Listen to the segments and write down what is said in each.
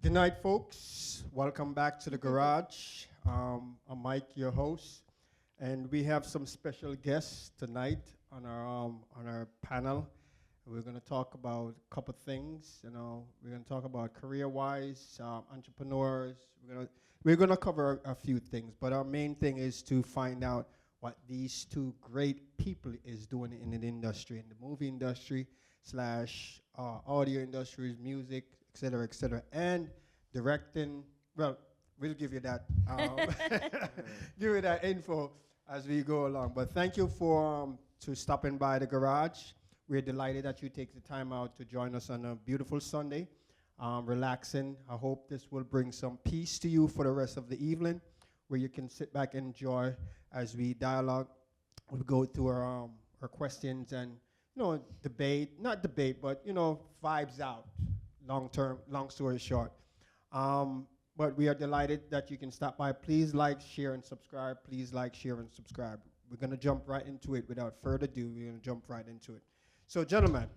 Good night, folks. Welcome back to the garage. I'm Mike, your host, and we have some special guests tonight on our panel. We're going to talk about a couple things. We're going to talk about career-wise, entrepreneurs. We're gonna cover a few things, but our main thing is to find out what these two great people is doing in the industry, in the movie industry slash audio industries, music, et cetera, and directing. Well, we'll give you that, give you that info as we go along. But thank you for to stopping by the garage. We're delighted that you take the time out to join us on a beautiful Sunday, relaxing. I hope this will bring some peace to you for the rest of the evening, where you can sit back and enjoy as we dialogue. We go through our questions and debate, not debate, but vibes out. Long story short. But we are delighted that you can stop by. Please like, share, and subscribe. Please like, share, and subscribe. We're going to jump right into it. Without further ado, we're going to jump right into it. So, gentlemen,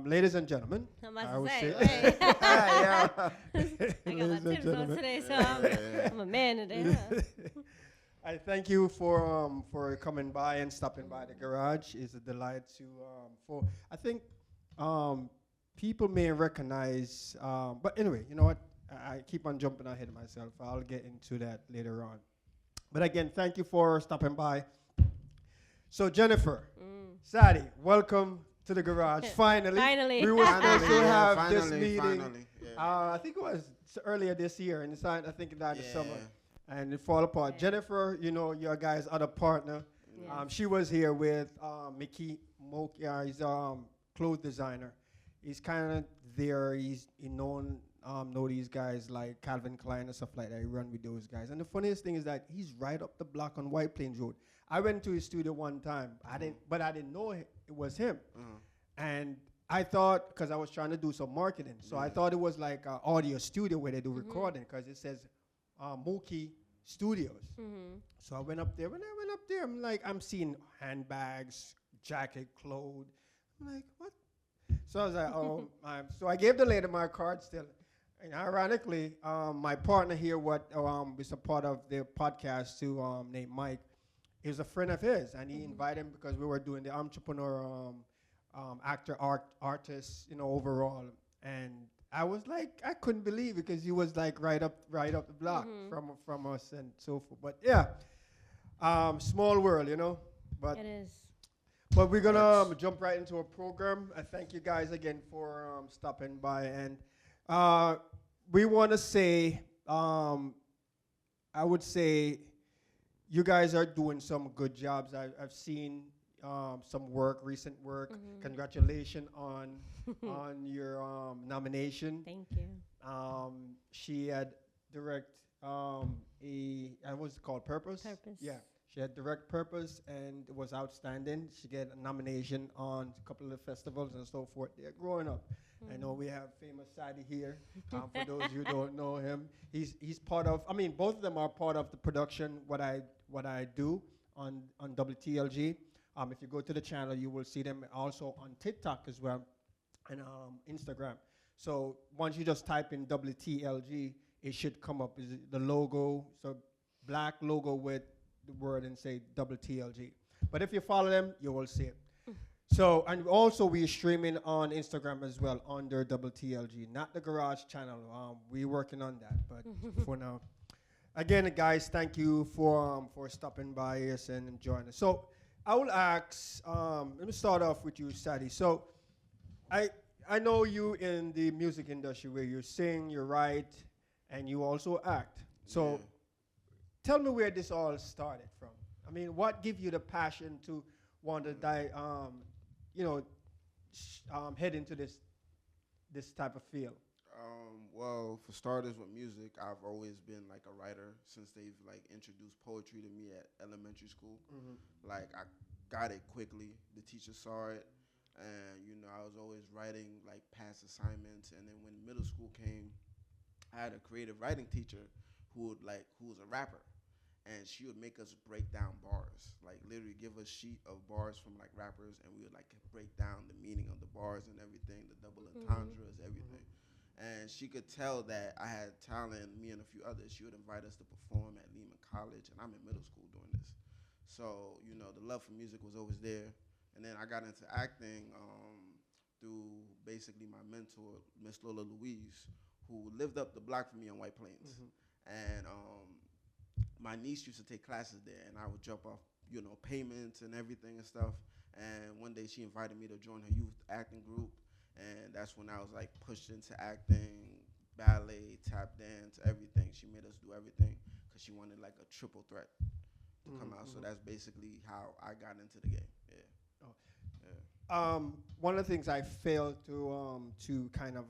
ladies and gentlemen, I would say, right. yeah. I got my tips on today, so I'm a man today. Huh? I thank you for coming by and stopping by the garage. It's a delight to I think people may recognize, but anyway, you know what? I keep on jumping ahead of myself. I'll get into that later on. But again, thank you for stopping by. So Jennifer, Sadie, welcome to the garage. Finally. We were supposed to have this meeting. Yeah. I think it was earlier this year, and I think in the summer. And it fall apart. Yeah. Jennifer, your guys' other partner, yes. She was here with Mickey Moke. He's clothes designer. He's kind of there. He know these guys like Calvin Klein and stuff like that. He run with those guys. And the funniest thing is that he's right up the block on White Plains Road. I went to his studio one time. I didn't know it was him. And I thought, because I was trying to do some marketing, so I thought it was like an audio studio where they do recording, because it says Mookie Studios. So I went up there. When I went up there, I'm seeing handbags, jacket, clothes. I'm like, what? So I was like, oh. So I gave the lady my card still. And ironically, my partner here, is a part of the podcast too, named Mike, is a friend of his, and he invited him because we were doing the entrepreneur, actor, artist, overall. And I was like, I couldn't believe it, because he was like right up the block from us and so forth. But yeah, small world, But it is. But we're gonna jump right into a program. I thank you guys again for stopping by, and we want to say, I would say, you guys are doing some good jobs. I've seen some recent work. Congratulations on your nomination. Thank you. She had direct what's it called? Purpose? Purpose. Yeah. She had direct purpose, and it was outstanding. She got a nomination on a couple of festivals and so forth. They're growing up. I know we have famous Sadie here. For those who don't know him, he's part of. Both of them are part of the production. What I do on WTLG. If you go to the channel, you will see them also on TikTok as well, and Instagram. So once you just type in WTLG, it should come up. Is the logo? So black logo with the word and say WTLG. But if you follow them, you will see it. So, and also we're streaming on Instagram as well under WTLG, not the Garage channel. We're working on that, but for now. Again, guys, thank you for stopping by us and joining us. So I will ask, let me start off with you, Sadie. So I know you in the music industry where you sing, you write, and you also act. So tell me where this all started from. What gave you the passion to want to head into this type of field? Well, for starters with music, I've always been like a writer since they've introduced poetry to me at elementary school. I got it quickly. The teacher saw it, and I was always writing past assignments. And then when middle school came, I had a creative writing teacher who was a rapper. And she would make us break down bars, literally give us sheet of bars from rappers, and we would break down the meaning of the bars and everything, the double entendres, everything. And she could tell that I had talent, me and a few others. She would invite us to perform at Lehman College, and I'm in middle school doing this. So, you know, the love for music was always there. And then I got into acting through basically my mentor, Miss Lola Louise, who lived up the block from me on White Plains. And my niece used to take classes there, and I would drop off, you know, payments and everything and stuff. And one day she invited me to join her youth acting group. And that's when I was like pushed into acting, ballet, tap dance, everything. She made us do everything because she wanted like a triple threat to come out. So that's basically how I got into the game. Yeah. Oh. Yeah. One of the things I failed to kind of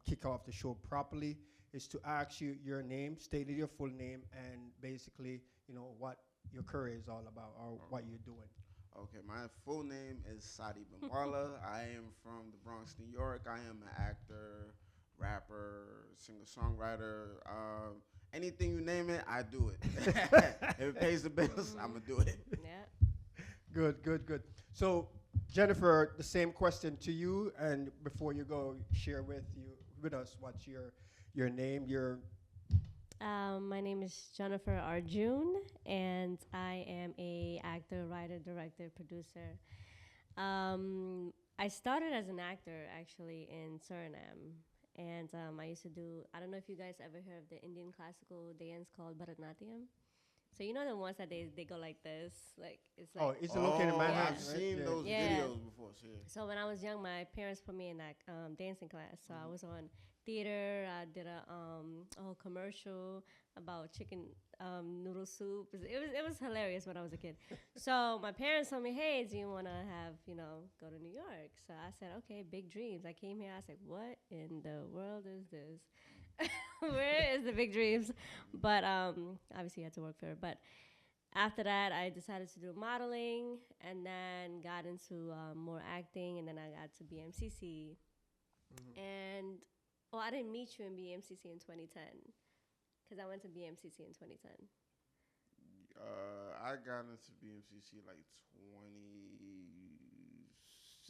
kick off the show properly is to ask you your name, state your full name, and basically, you know, what your career is all about or what you're doing. Okay, my full name is Sadi Benwala. I am from the Bronx, New York. I am an actor, rapper, singer-songwriter. Anything you name it, I do it. If it pays the bills, I'm going to do it. Yeah. Good. So, Jennifer, the same question to you. And before you go, share with us what's your name, My name is Jennifer Arjun, and I am a actor, writer, director, producer. I started as an actor actually in Suriname, and I used to do. I don't know if you guys ever heard of the Indian classical dance called Bharatanatyam. So you know the ones that they go like this, like it's like. Oh, it's located in Manhattan. I've seen those videos before. So, So when I was young, my parents put me in that dancing class. So I was on theater. I did a whole commercial about chicken noodle soup. It was hilarious when I was a kid. So my parents told me, "Hey, do you want to go to New York?" So I said, "Okay, big dreams." I came here. I said, "What in the world is this? Where is the big dreams?" But obviously, I had to work for it. But after that, I decided to do modeling, and then got into more acting, and then I got to BMCC. And I didn't meet you in BMCC in 2010, because I went to BMCC in 2010. I got into BMCC like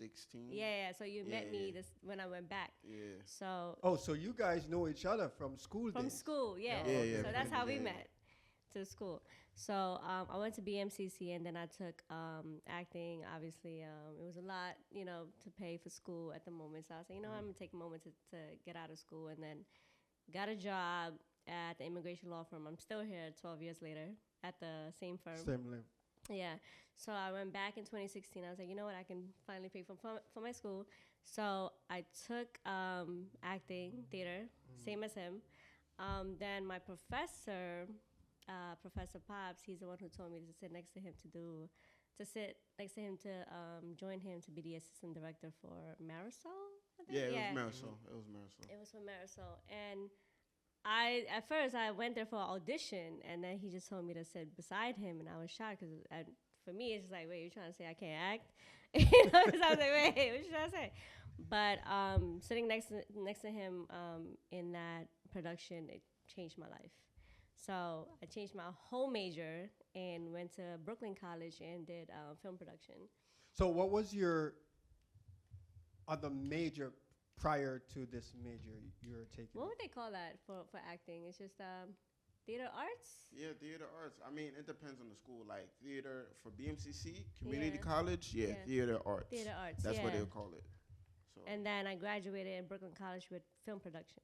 2016. Yeah. So you met me when I went back. Yeah. So. Oh, so you guys know each other from school From days? school, yeah. Yeah. So that's how we met, to school. So I went to BMCC, and then I took acting. Obviously, it was a lot, to pay for school at the moment. So I said, I'm going to take a moment to get out of school, and then got a job at the immigration law firm. I'm still here 12 years later at the same firm. Same level. Yeah. So I went back in 2016. I was like, you know what? I can finally pay for my school. So I took acting, theater, same as him. Then my professor, Professor Pops, he's the one who told me to sit next to him to join him to be the assistant director for Marisol. I think? Yeah, it was Marisol. It was for Marisol. And at first I went there for an audition, and then he just told me to sit beside him, and I was shocked because for me it's just like, wait, you're trying to say I can't act? Because I was like, wait, what you trying to say? But sitting next to him in that production, it changed my life. So I changed my whole major and went to Brooklyn College and did film production. So what was your other major prior to this major you were taking? What would they call that for acting? It's just theater arts? Yeah, theater arts. I mean, it depends on the school. Like theater for BMCC, community college, theater arts. Theater arts, That's what they'll call it. So. And then I graduated in Brooklyn College with film production.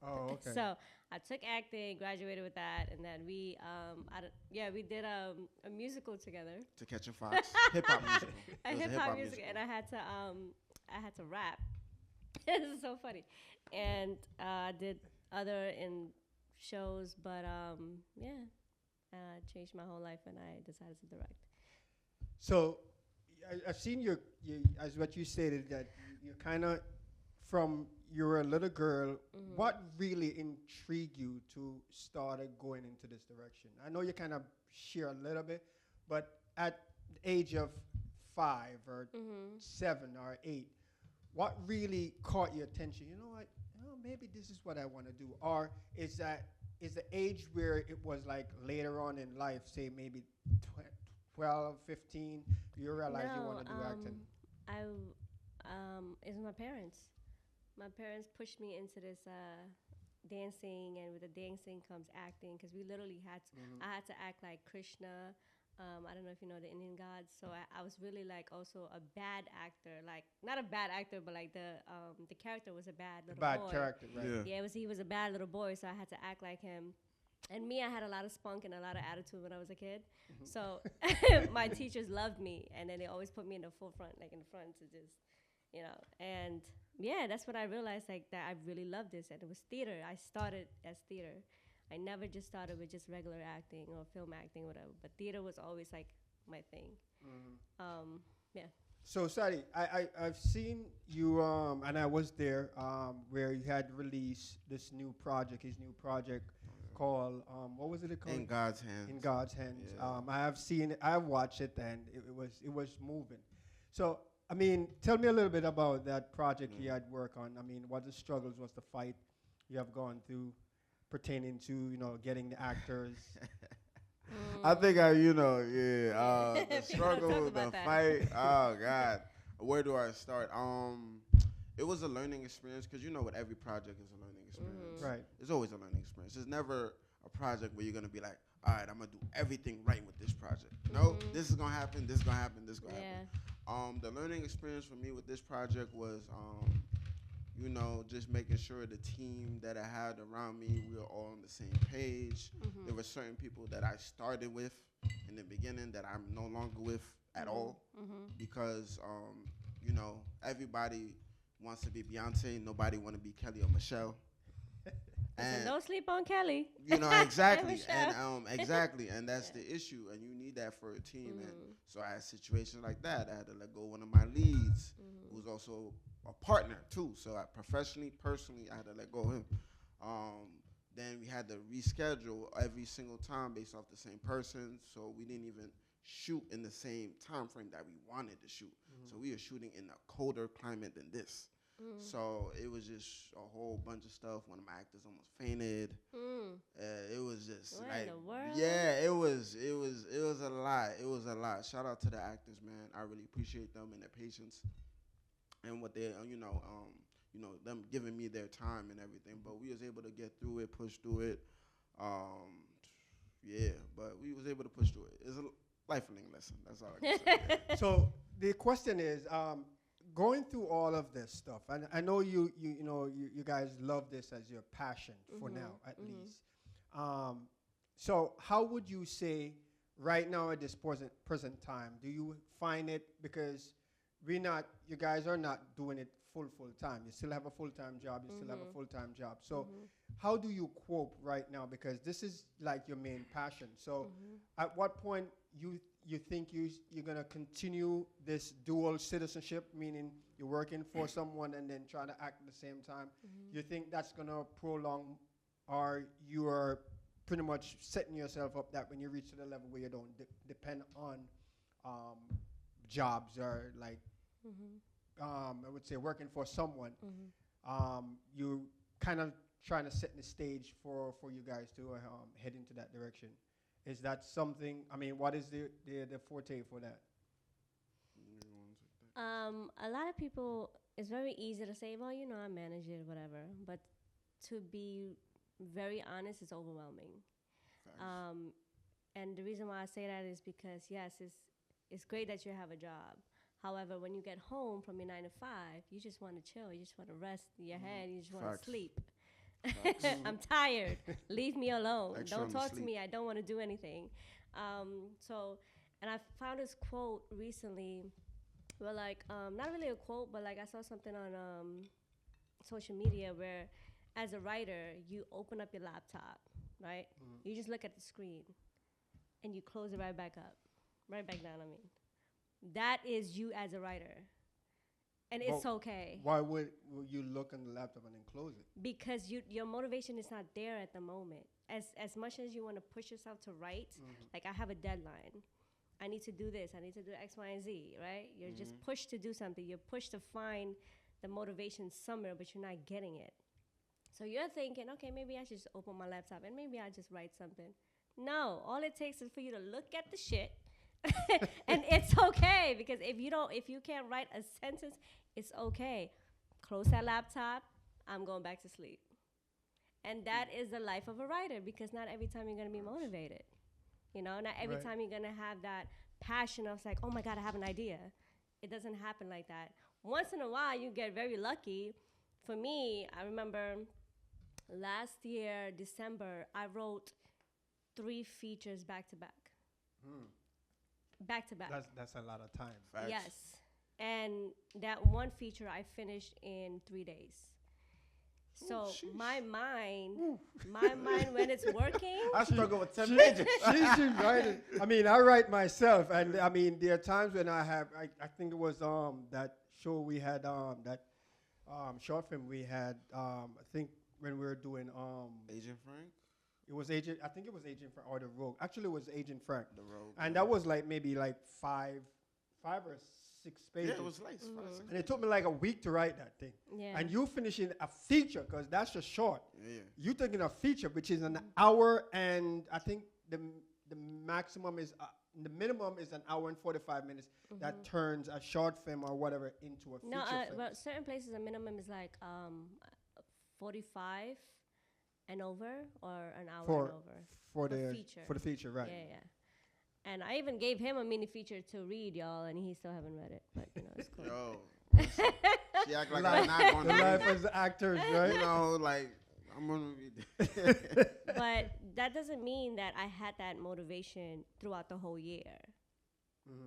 Oh, okay. So I took acting, graduated with that, and then we did a musical together. To Catch a Fox, hip hop musical. A hip hop musical, and I had to rap. This is so funny, and I did other in shows, but changed my whole life when I decided to direct. So I've seen you as what you stated, that you kind of, from you were a little girl, what really intrigued you to start going into this direction? I know you kind of share a little bit, but at the age of 5 or 7 or 8, what really caught your attention? You know what? Maybe this is what I want to do. Or is the age where it was like later on in life, say maybe 12, 15, you realize you want to do acting? It's my parents. My parents pushed me into this dancing, and with the dancing comes acting, because we literally had to, I had to act like Krishna. I don't know if you know the Indian gods. So I was really like also a bad actor, like not a bad actor, but like the character was a bad little Bad boy. character, right? Yeah. Yeah, he was a bad little boy, so I had to act like him. And me, I had a lot of spunk and a lot of attitude when I was a kid. So my teachers loved me, and then they always put me in the forefront, like in the front, to just, and yeah, that's what I realized, like that I really loved this, and it was theater. I started as theater. I never just started with just regular acting or film acting, whatever. But theater was always like my thing. Yeah. So, Sadi, I've seen you, and I was there, where you had released this new project, his new project called, what was it called? In God's Hands. In God's Hands. Yeah. I have seen it, I watched it, and it was moving. So, I mean, tell me a little bit about that project you had work on. I mean, what the struggles was the fight you have gone through pertaining to, getting the actors. I think the struggle, the that. fight. Oh God, where do I start? It was a learning experience, because with every project is a learning experience. Right. It's always a learning experience. It's never a project where you're gonna be like, all right, I'm gonna do everything right with this project. No, this is gonna happen. This is gonna happen. This is gonna happen. The learning experience for me with this project was, just making sure the team that I had around me, we were all on the same page. There were certain people that I started with in the beginning that I'm no longer with at all, because, everybody wants to be Beyonce. Nobody want to be Kelly or Michelle. And don't sleep on Kelly. Exactly. And exactly. And that's the issue. And you need that for a team. And so I had situations like that. I had to let go of one of my leads, who's also a partner too. So professionally, personally, I had to let go of him. Then we had to reschedule every single time based off the same person. So we didn't even shoot in the same time frame that we wanted to shoot. So we were shooting in a colder climate than this. So it was just a whole bunch of stuff. One of my actors almost fainted. It was just what like, in the world? yeah, it was a lot. It was a lot. Shout out to the actors, man. I really appreciate them and their patience and what they, them giving me their time and everything. But we was able to get through it, push through it. But we was able to push through it. It's a life learning lesson. That's all I can say. So the question is, going through all of this stuff, and I know you guys love this as your passion for now, at least. So how would you say right now at this present time, do you find it, because you guys are not doing it full time. You still have a full-time job. You still have a full-time job. So how do you cope right now? Because this is like your main passion. So at what point you think you're going to continue this dual citizenship, meaning you're working for someone and then trying to act at the same time? You think that's going to prolong, or you are pretty much setting yourself up that when you reach to the level where you don't depend on jobs, or like, I would say working for someone, you kind of trying to set the stage for you guys to head into that direction? Is that something, I mean, what is the forte for that? A lot of people, it's very easy to say, well, I manage it, whatever. But to be very honest, it's overwhelming. And the reason why I say that is because, yes, it's great that you have a job. However, when you get home from your 9 to 5, you just want to chill. You just want to rest your head. You just want to sleep. I'm tired. Leave me alone. Don't talk to me. I don't want to do anything. And I found this quote recently. Well, like, not really a quote, but like I saw something on social media where, as a writer, you open up your laptop, right? You just look at the screen, and you close it right back down. I mean, that is you as a writer. And it's okay. Why would you look on the laptop and then close it? Because your motivation is not there at the moment. As much as you want to push yourself to write, like I have a deadline. I need to do this. I need to do X, Y, and Z, right? You're just pushed to do something. You're pushed to find the motivation somewhere, but you're not getting it. So you're thinking, okay, maybe I should just open my laptop and maybe I just write something. No, all it takes is for you to look at the shit. And it's okay, because if you can't write a sentence, it's okay. close that laptop, I'm going back to sleep. And that is the life of a writer because not every time you're going to be motivated. You know, not every Right. time you're going to have that passion of like, oh my God, I have an idea. It doesn't happen like that. Once in a while, you get very lucky. For me, I remember last year, December, I wrote 3 features back to back. Back to back. That's a lot of time. Facts. Yes. And that one feature I finished in 3 days. So sheesh. my mind when it's working, I struggle with 10 She- pages. She's writing. I mean, I write myself, and I mean, there are times when I think it was that show we had that short film we had. I think when we were doing Agent Frank, it was Agent. I think it was Agent Frank or the Rogue. Actually, it was Agent Frank, the road. and that was like maybe like five or 6 pages. Yeah, it was like 5 6 and it took me like a week to write that thing. yeah. And you finishing a feature because that's just short. Yeah. You taking a feature which is an hour, and I think the maximum is the minimum is an hour and 45 minutes. That turns a short film or whatever into a feature No, film. well, certain places the minimum is like 45 and over, or an hour for and over. for For the feature. for the feature, right? Yeah, yeah. And I even gave him a mini feature to read, y'all, and he still haven't read it. But you know, it's cool. Yo, listen, she act like I'm not going The to life read. as actors, You right? know, like I'm gonna read. But that doesn't mean that I had that motivation throughout the whole year.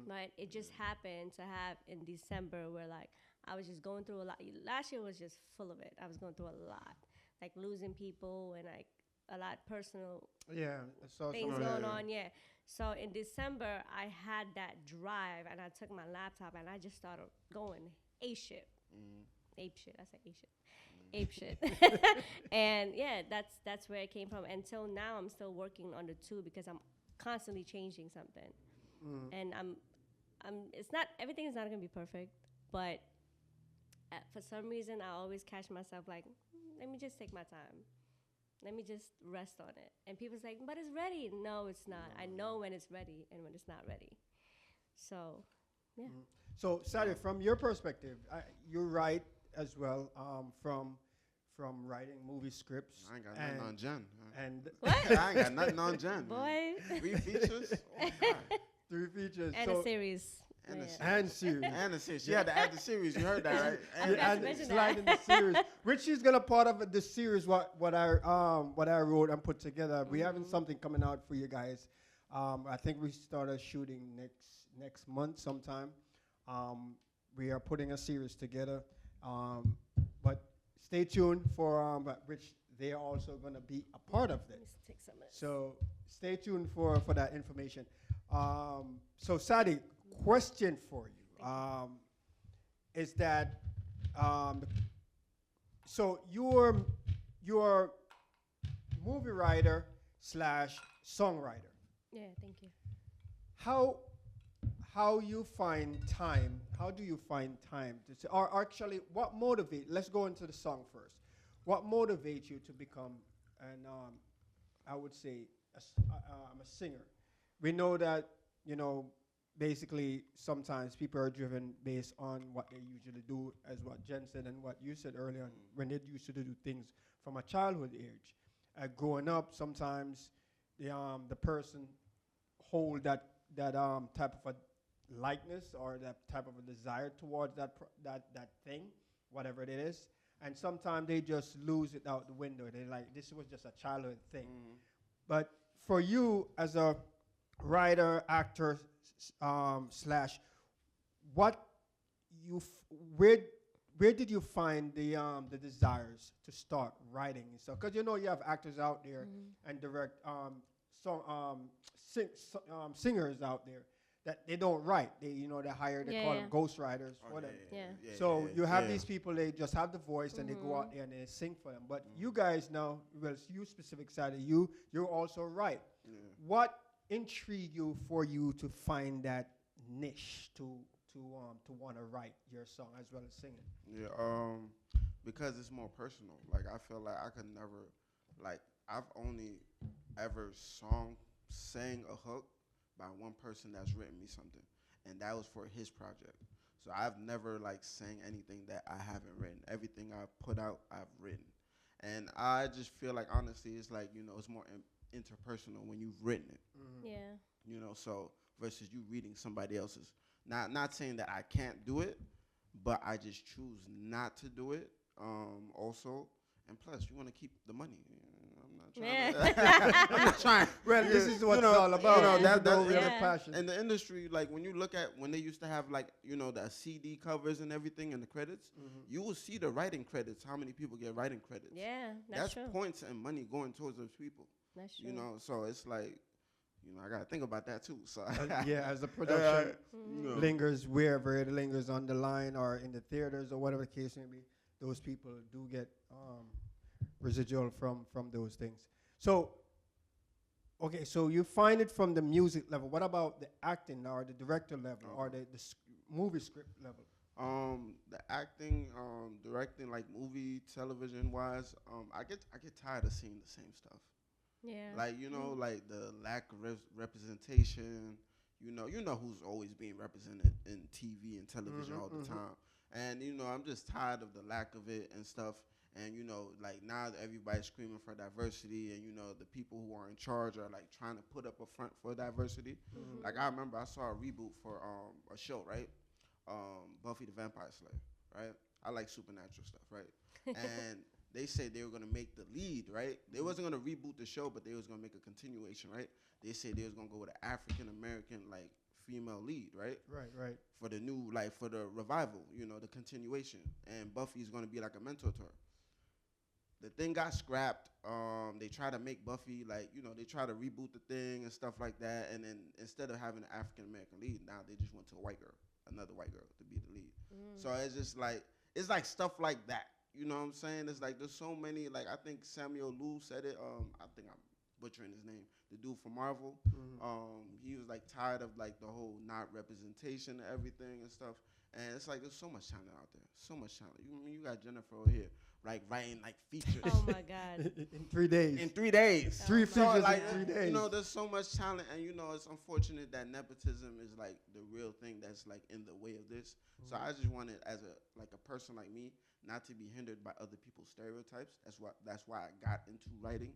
Right? It just happened to have in December where like I was just going through a lot. Last year was just full of it. I was going through a lot, like losing people and like a lot personal Yeah, so things yeah, going yeah. on. Yeah. So in December, I had that drive, and I took my laptop and I just started going ape shit. Ape shit. I said ape shit. Ape shit. And yeah, that's where it came from. Until now, I'm still working on the 2 because I'm constantly changing something. And I'm it's not, everything is not gonna be perfect, but for some reason I always catch myself like, let me just take my time, let me just rest on it. And people's like, but it's ready. No, it's not. I know when it's ready and when it's not ready. So yeah. So, Sadi, from your perspective, you write as well from writing movie scripts. I ain't got nothing on Jen. and I ain't got nothing on Jen. Boy. 3 features. Oh, God. 3 features. And so a series. And a Yeah. series. and series. And the series. She had to add the series. You heard that, right? I And forgot to and mention slide that. in the series, which is gonna part of the series. What I wrote and put together. We having something coming out for you guys. I think we started shooting next month sometime. We are putting a series together, but stay tuned for which they are also gonna be a part of Let me this. take some of this. So stay tuned for that information. So Sadi, question for you is that so you're movie writer / songwriter. Yeah, thank you. How you find time? How do you find time to say, or actually, what motivate? Let's go into the song first. What motivates you to become an I would say a singer? We know that basically sometimes people are driven based on what they usually do, as what Jen said and what you said earlier, when they used to do things from a childhood age. Growing up, sometimes the person hold that type of a likeness or that type of a desire towards that thing, whatever it is, and sometimes they just lose it out the window. They're like, this was just a childhood thing. But for you as a writer, actor, / what where did you find the desires to start writing and stuff? Because you have actors out there and direct singers out there that they don't write. They hire, they call them ghostwriters, whatever. Yeah. So you have these people, they just have the voice and they go out there and they sing for them. But you guys now, well, you specific side of you're also write. What intrigued you for you to find that niche to want to write your song as well as singing? Yeah, because it's more personal. Like I feel like I could never, like I've only ever sang a hook by one person that's written me something, and that was for his project. So I've never like sang anything that I haven't written. Everything I put out, I've written. And I just feel like honestly, it's like it's more interpersonal when you've written it. Yeah. So versus you reading somebody else's. Not saying that I can't do it, but I just choose not to do it. Also, and plus, you want to keep the money. I'm not trying. Well, this is what it's all about. That's real passion. in the industry. Like when you look at when they used to have like the CD covers and everything and the credits, you will see the writing credits. How many people get writing credits? Yeah, that's true. Points and money going towards those people. That's true. So it's like, I gotta think about that too. So as the production lingers wherever it lingers on the line or in the theaters or whatever the case may be, those people do get residual from those things. So, okay, so you find it from the music level. What about the acting or the director level or the movie script level? The acting, directing, like movie, television wise, I get tired of seeing the same stuff. Yeah. Like like the lack of representation. You know who's always being represented in TV and television all the time. And I'm just tired of the lack of it and stuff. And like now that everybody's screaming for diversity, and the people who are in charge are like trying to put up a front for diversity. Like I remember I saw a reboot for a show, right? Buffy the Vampire Slayer, right? I like supernatural stuff, right? And they said they were gonna make the lead, right? They wasn't gonna reboot the show, but they was gonna make a continuation, right? They said they was gonna go with an African American like female lead, right? Right. For the new, like for the revival, the continuation, and Buffy's gonna be like a mentor to her. The thing got scrapped. They try to make Buffy like, they try to reboot the thing and stuff like that. And then instead of having an African American lead, now they just went to another white girl to be the lead. So it's just like, it's like stuff like that. You know what I'm saying? It's like there's so many. Like I think Samuel Liu said it. I think I'm butchering his name. The dude from Marvel. He was like tired of like the whole not representation and everything and stuff. And it's like there's so much talent out there. So much talent. You got Jennifer over here. Like writing like features. Oh my God! in 3 days. In 3 days. Three features like, in 3 days. There's so much talent, and it's unfortunate that nepotism is like the real thing that's like in the way of this. So I just wanted, as a person like me, not to be hindered by other people's stereotypes. That's why I got into writing,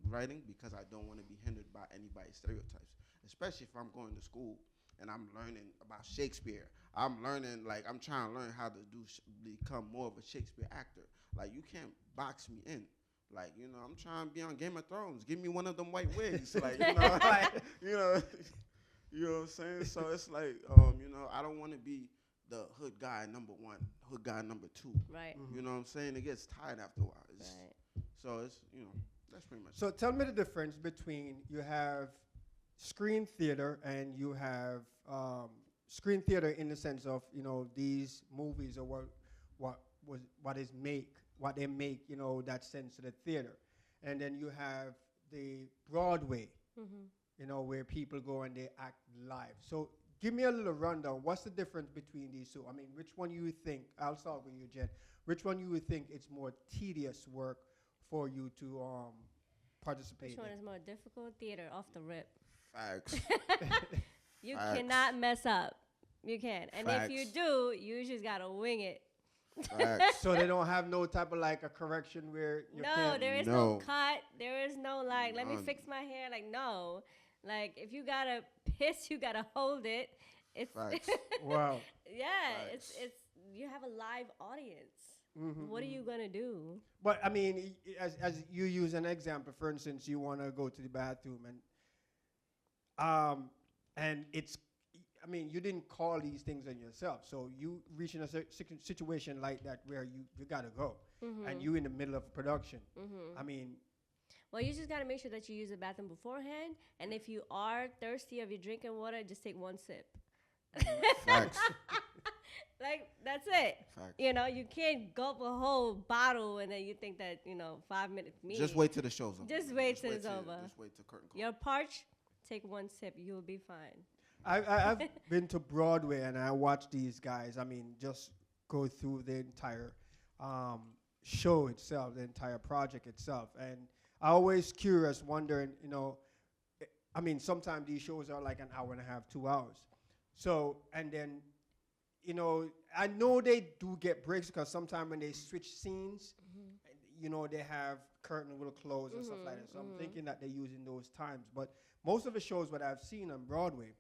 writing, because I don't want to be hindered by anybody's stereotypes, especially if I'm going to school and I'm learning about Shakespeare. I'm learning, I'm trying to learn how to become more of a Shakespeare actor. Like, you can't box me in. Like, I'm trying to be on Game of Thrones. Give me one of them white wigs. You know what I'm saying? So it's like, I don't want to be the hood guy number one, hood guy number two. Right. You know what I'm saying? It gets tired after a while. Right. So it's, that's pretty much So tell me the difference between you have screen theater and you have screen theater in the sense of these movies or what they make that sense to the theater, and then you have the Broadway, where people go and they act live. So give me a little rundown. What's the difference between these two? I mean, which one you think? I'll start with you, Jen. Which one you would think it's more tedious work for you to participate Which one is more difficult? Theater, off the rip. Facts. You Facts. cannot mess up. You can. And Facts. if you do, you just got to wing it. Facts. So they don't have no type of like a correction where you No, can't. there is No. no cut. There is no like, let me None. fix my hair. Like, no. Like, if you got to piss, you got to hold it. It's Facts. Wow. yeah, Facts. it's you have a live audience. Mhm, What are you going to do? But I mean, as you use an example, for instance, you want to go to the bathroom and it's, I mean, you didn't call these things on yourself. So you reach in a situation like that where you got to go and you in the middle of production. I mean, Well, you just got to make sure that you use the bathroom beforehand. And if you are thirsty or if you're drinking water, just take one sip. Facts. Like, that's it. Facts. You can't gulp a whole bottle and then you think that, 5 minutes. Just wait till the show's over. Just wait till it's over. Just wait till curtain call. You're parched, take one sip. You'll be fine. I've been to Broadway and I watched these guys. I mean, just go through the entire show itself, the entire project itself. And I always curious, wondering, I mean, sometimes these shows are like an hour and a half, 2 hours. So, and then you know, I know they do get breaks because sometimes when they switch scenes, you know, they have curtain will close and stuff like that. So I'm thinking that they're using those times. But most of the shows what I've seen on Broadway,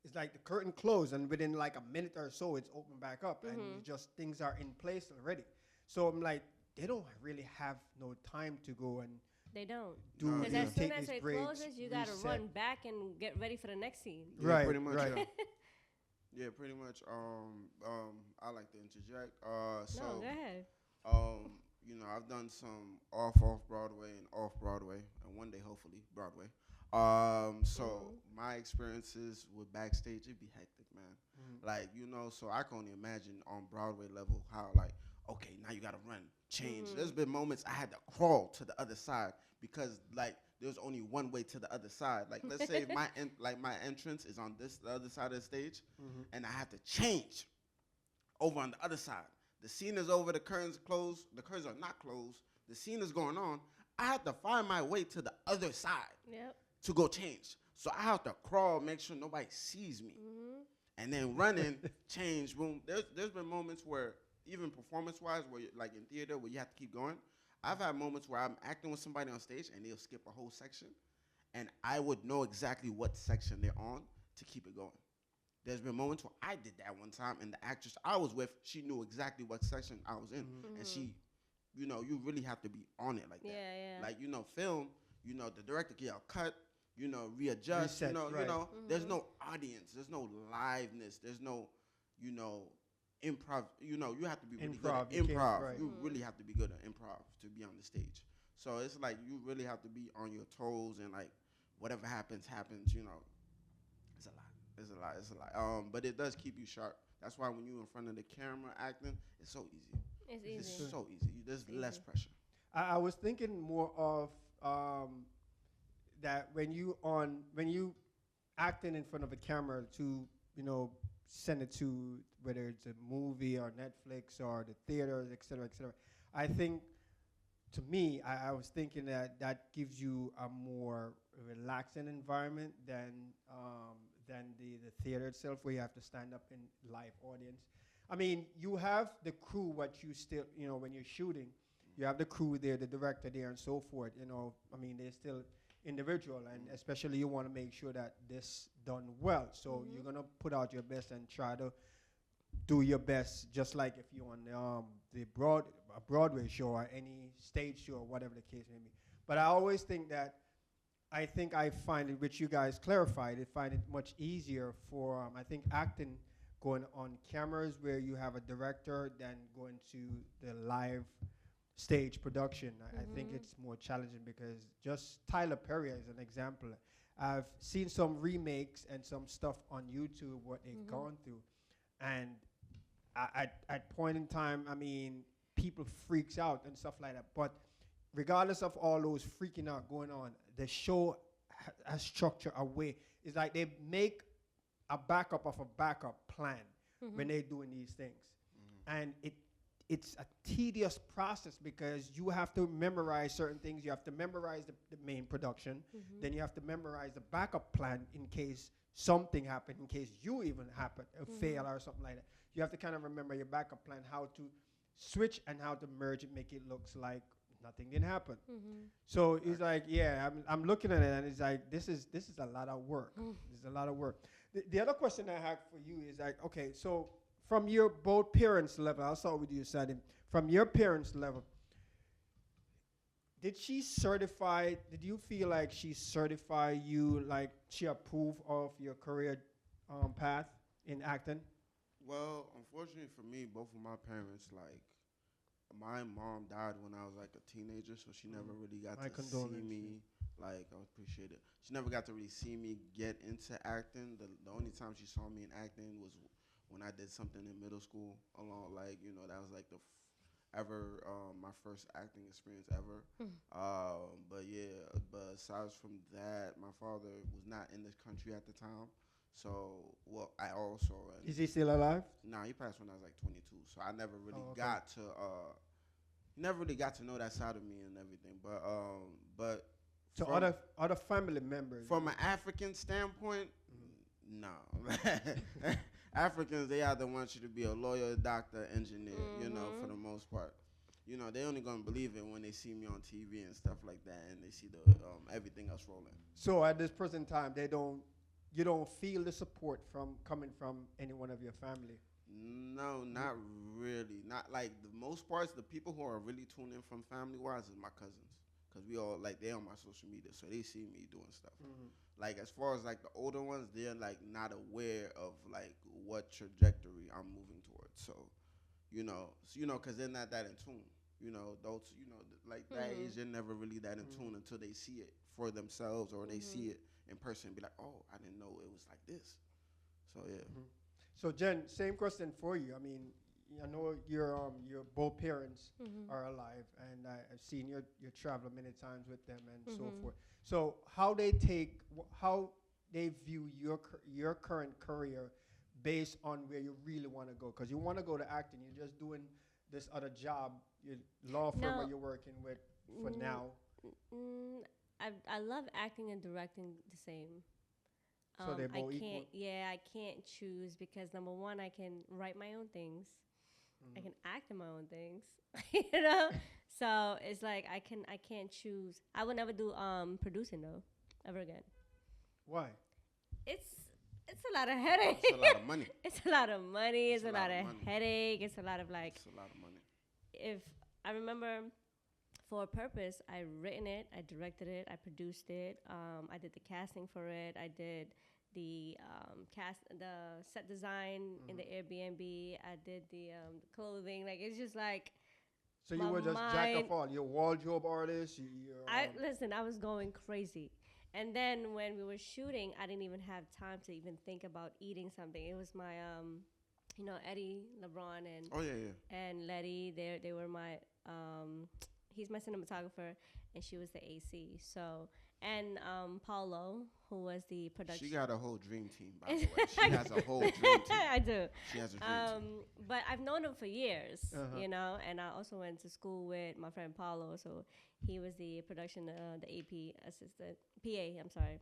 it's like the curtain closed and within like a minute or so it's open back up and you just things are in place already. So I'm like, they don't really have no time to go and They don't. do Because yeah. as soon take as these it breaks, closes, you got to reset. run back and get ready for the next scene. Yeah, Right, pretty much. right. Yeah. Yeah, pretty much. I like to interject. So, No, go ahead. you know, I've done some off Broadway and off Broadway, and one day hopefully Broadway. So my experiences with backstage, it'd be hectic, man. Like, you know, so I can only imagine on Broadway level how, like, okay, now you gotta run, change. There's been moments I had to crawl to the other side because, like, there's only one way to the other side. Like, let's say my entrance is on the other side of the stage, and I have to change over on the other side. The scene is over, the curtains closed, the curtains are not closed, the scene is going on. I have to find my way to the other side to go change. So I have to crawl, make sure nobody sees me. And then running, change, boom. There's been moments where, even performance-wise, where like in theater, where you have to keep going. I've had moments where I'm acting with somebody on stage and they'll skip a whole section, and I would know exactly what section they're on to keep it going. There's been moments where I did that one time, and the actress I was with, she knew exactly what section I was in, and she, you know, you really have to be on it like that. Yeah. Like, you know, film, you know, the director can yell cut, you know, readjust, Reset, you right. know, there's no audience, there's no liveness, there's no, you know, improv. You know, you have to be really good at improv. Right. You really have to be good at improv to be on the stage. So it's like you really have to be on your toes, and like whatever happens, you know. It's a lot. It's a lot. But it does keep you sharp. That's why when you're in front of the camera acting, it's so easy. It's easy. It's so easy. There's less pressure. I was thinking more of that when you acting in front of a camera to, you know, send it to whether it's a movie or Netflix or the theaters, et cetera, et cetera. I think, to me, I was thinking that gives you a more relaxing environment than the theater itself, where you have to stand up in live audience. I mean, you have the crew, what you still, you know, when you're shooting, you have the crew there, the director there, and so forth. You know, I mean, they're still individual, and especially you want to make sure that this done well. So you're gonna put out your best and try to do your best, just like if you're on a Broadway show or any stage show or whatever the case may be. But I always think that I find it, which you guys clarified, I find it much easier for I think acting going on cameras where you have a director than going to the live stage production. I think it's more challenging because just Tyler Perry as an example, I've seen some remakes and some stuff on YouTube what they've gone through, and at point in time, I mean, people freaks out and stuff like that. But regardless of all those freaking out going on, the show has structure a way. It's like they make a backup of a backup plan when they're doing these things, and it's a tedious process because you have to memorize certain things. You have to memorize the main production. Then you have to memorize the backup plan in case something happened, in case you even fail or something like that. You have to kind of remember your backup plan, how to switch and how to merge it, make it looks like nothing didn't happen. So it's like, yeah, I'm looking at it and it's like, this is a lot of work. This is a lot of work. The other question I have for you is like, okay, so from your both parents' level, I'll start with you, Sadim. From your parents' level, did you feel like she certified you, like she approved of your career path in acting? Well, unfortunately for me, both of my parents, like, my mom died when I was like a teenager, so she never really got to see me. Like, I appreciate it. She never got to really see me get into acting. The only time she saw me in acting was when I did something in middle school along, like, you know, that was like my first acting experience ever. But aside from that, my father was not in this country at the time. So, well, I also... Is he still alive? Nah, he passed when I was like 22. So I never really got to know that side of me and everything. But so other family members. From an African standpoint, no. Africans, they either want you to be a lawyer, doctor, engineer, you know, for the most part. You know, they only gonna believe it when they see me on TV and stuff like that, and they see the everything else rolling. So at this present time, you don't feel the support from coming from any one of your family. No, not really. Not like the most parts. The people who are really tuned in from family wise is my cousins, cause we all like they on my social media, so they see me doing stuff. Like as far as like the older ones, they're like not aware of like what trajectory I'm moving towards. So, cause they're not that in tune. You know, adults, like that age, they're never really that in tune until they see it for themselves or they see it in person and be like, oh, I didn't know it was like this. So yeah. So Jen, same question for you. I mean, I know your both parents are alive, and I've seen your travel many times with them and so forth. So how they view your current career based on where you really want to go, because you want to go to acting. You're just doing this other job, your law firm where you're working with for now. I love acting and directing the same. So they're both equal? I can't choose because number one, I can write my own things. I can act in my own things, you know? So it's like I can't choose. I would never do producing though, ever again. Why? It's a lot of headache. It's a lot of money. It's a lot of money. It's a lot of headache. It's a lot of like. It's a lot of money. If I remember, for a purpose, I written it, I directed it, I produced it. I did the casting for it. I did the the set design in the Airbnb. I did the clothing. Like it's just like. So you were just jack of all. You're a wardrobe artist. Listen. I was going crazy. And then when we were shooting, I didn't even have time to even think about eating something. It was my, Eddie, LeBron, and Letty. They were my, he's my cinematographer, and she was the AC. So, and Paulo, who was the production. She got a whole dream team, by the way. She has a whole dream team. I do. She has a dream team. But I've known him for years, and I also went to school with my friend Paulo, so he was the production, the AP assistant, PA, I'm sorry.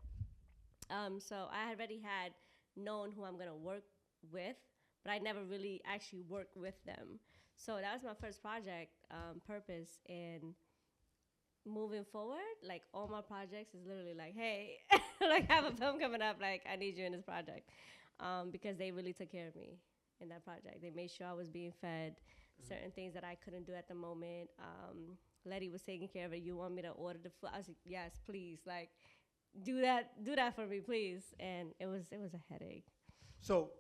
So I already had known who I'm going to work with, but I never really actually worked with them. So that was my first project, Purpose, and moving forward, like all my projects is literally like, hey, like I have a film coming up, like I need you in this project, because they really took care of me in that project. They made sure I was being fed certain things that I couldn't do at the moment. Letty was taking care of it. You want me to order the food? I was like, yes, please, like do that for me, please. And it was a headache. So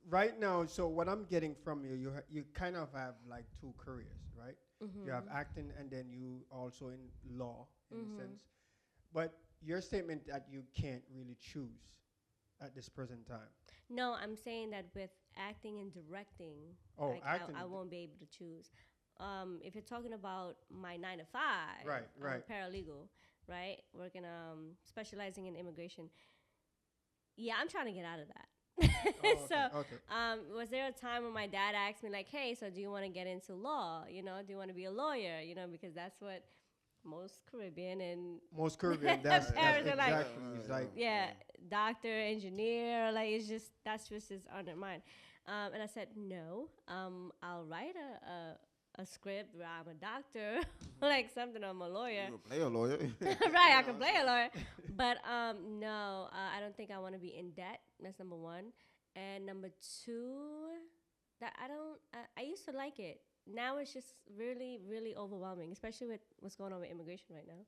right now, so what I'm getting from you, you kind of have like two careers, right? You have acting, and then you also in law, in a sense. But your statement that you can't really choose at this present time. No, I'm saying that with acting and directing, I won't be able to choose. If you're talking about my 9 to 5, right, paralegal, right, working, specializing in immigration. Yeah, I'm trying to get out of that. Was there a time when my dad asked me like, hey, so do you want to get into law? Do you want to be a lawyer? Because that's what most Caribbean, that's parents are like, doctor, engineer, like that's just on their mind. And I said, no, I'll write a script where I'm a doctor, like something, I'm a lawyer. You can play a lawyer. Right, I can play a lawyer. But no, I don't think I want to be in debt. That's number one. And number two, that I used to like it. Now it's just really, really overwhelming, especially with what's going on with immigration right now.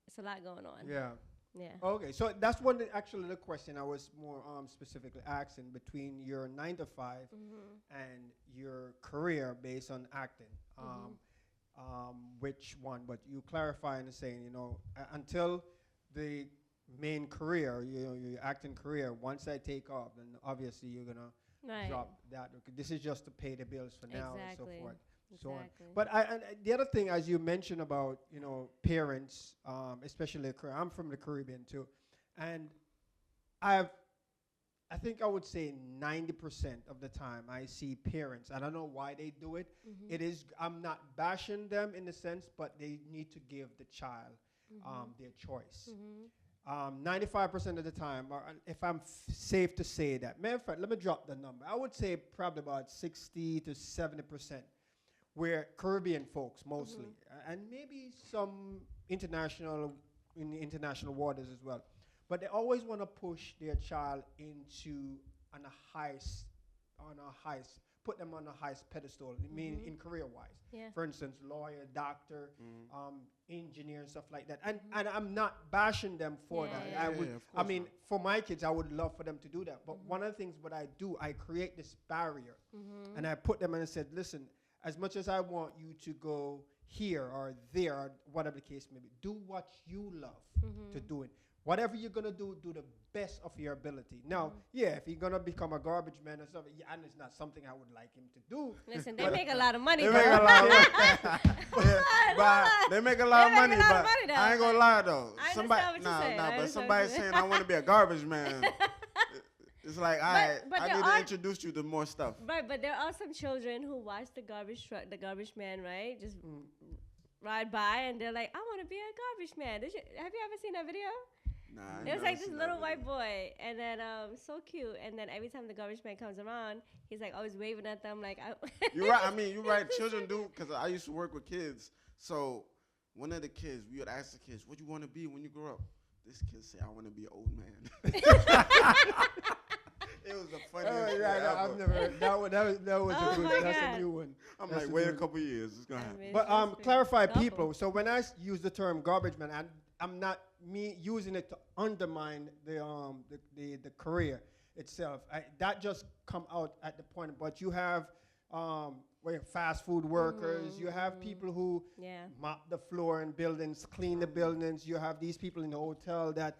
It's a lot going on. Yeah. Yeah. Okay, so that's actually the question I was more specifically asking between your 9 to 5 and your career based on acting. Which one? But you clarify and saying, until the main career, your acting career, once I take off, then obviously you're gonna drop that. This is just to pay the bills for now and so forth. So on. But the other thing, as you mentioned about parents, especially I'm from the Caribbean too, and I think I would say 90% of the time I see parents. I don't know why they do it. I'm not bashing them in the sense, but they need to give the child their choice. 95% of the time, or if I'm safe to say that, matter of fact, let me drop the number. I would say probably about 60 to 70% were Caribbean folks mostly, and maybe some in the international waters as well. But they always want to push their child into on a highest, put them on a highest pedestal. I mean, in career-wise. Yeah. For instance, lawyer, doctor, engineer, and stuff like that. And I'm not bashing them for that. Yeah. I mean, for my kids, I would love for them to do that. But one of the things what I do, I create this barrier, and I put them and I said, listen, as much as I want you to go here or there, or whatever the case may be, do what you love to do it. Whatever you're gonna do, do the best of your ability. Now, yeah, if you're gonna become a garbage man or something, yeah, and it's not something I would like him to do. Listen, they make a lot of money. They make a lot of money. They make a lot of money, but I ain't gonna lie though. I Somebody, understand what you're saying. but somebody saying I want to be a garbage man. It's like, all right, I need to introduce you to more stuff. Right, but there are some children who watch the garbage truck, the garbage man, right? Just ride by, and they're like, I want to be a garbage man. Have you ever seen that video? Nah, it was like this little white boy, and then so cute. And then every time the garbage man comes around, he's like always waving at them, like. You're right. I mean, you're right. Children do, because I used to work with kids. So one of the kids, we would ask the kids, "What do you want to be when you grow up?" This kid said, "I want to be an old man." It was the funniest thing ever. I've never heard that one. That was a good. That's a new one. I'm like, wait a couple years, it's gonna happen. But clarify people. So when I use the term garbage man, I'm not using it to undermine the career itself. That just come out at the point. But you have fast food workers. You have people who mop the floor in buildings, clean the buildings. You have these people in the hotel that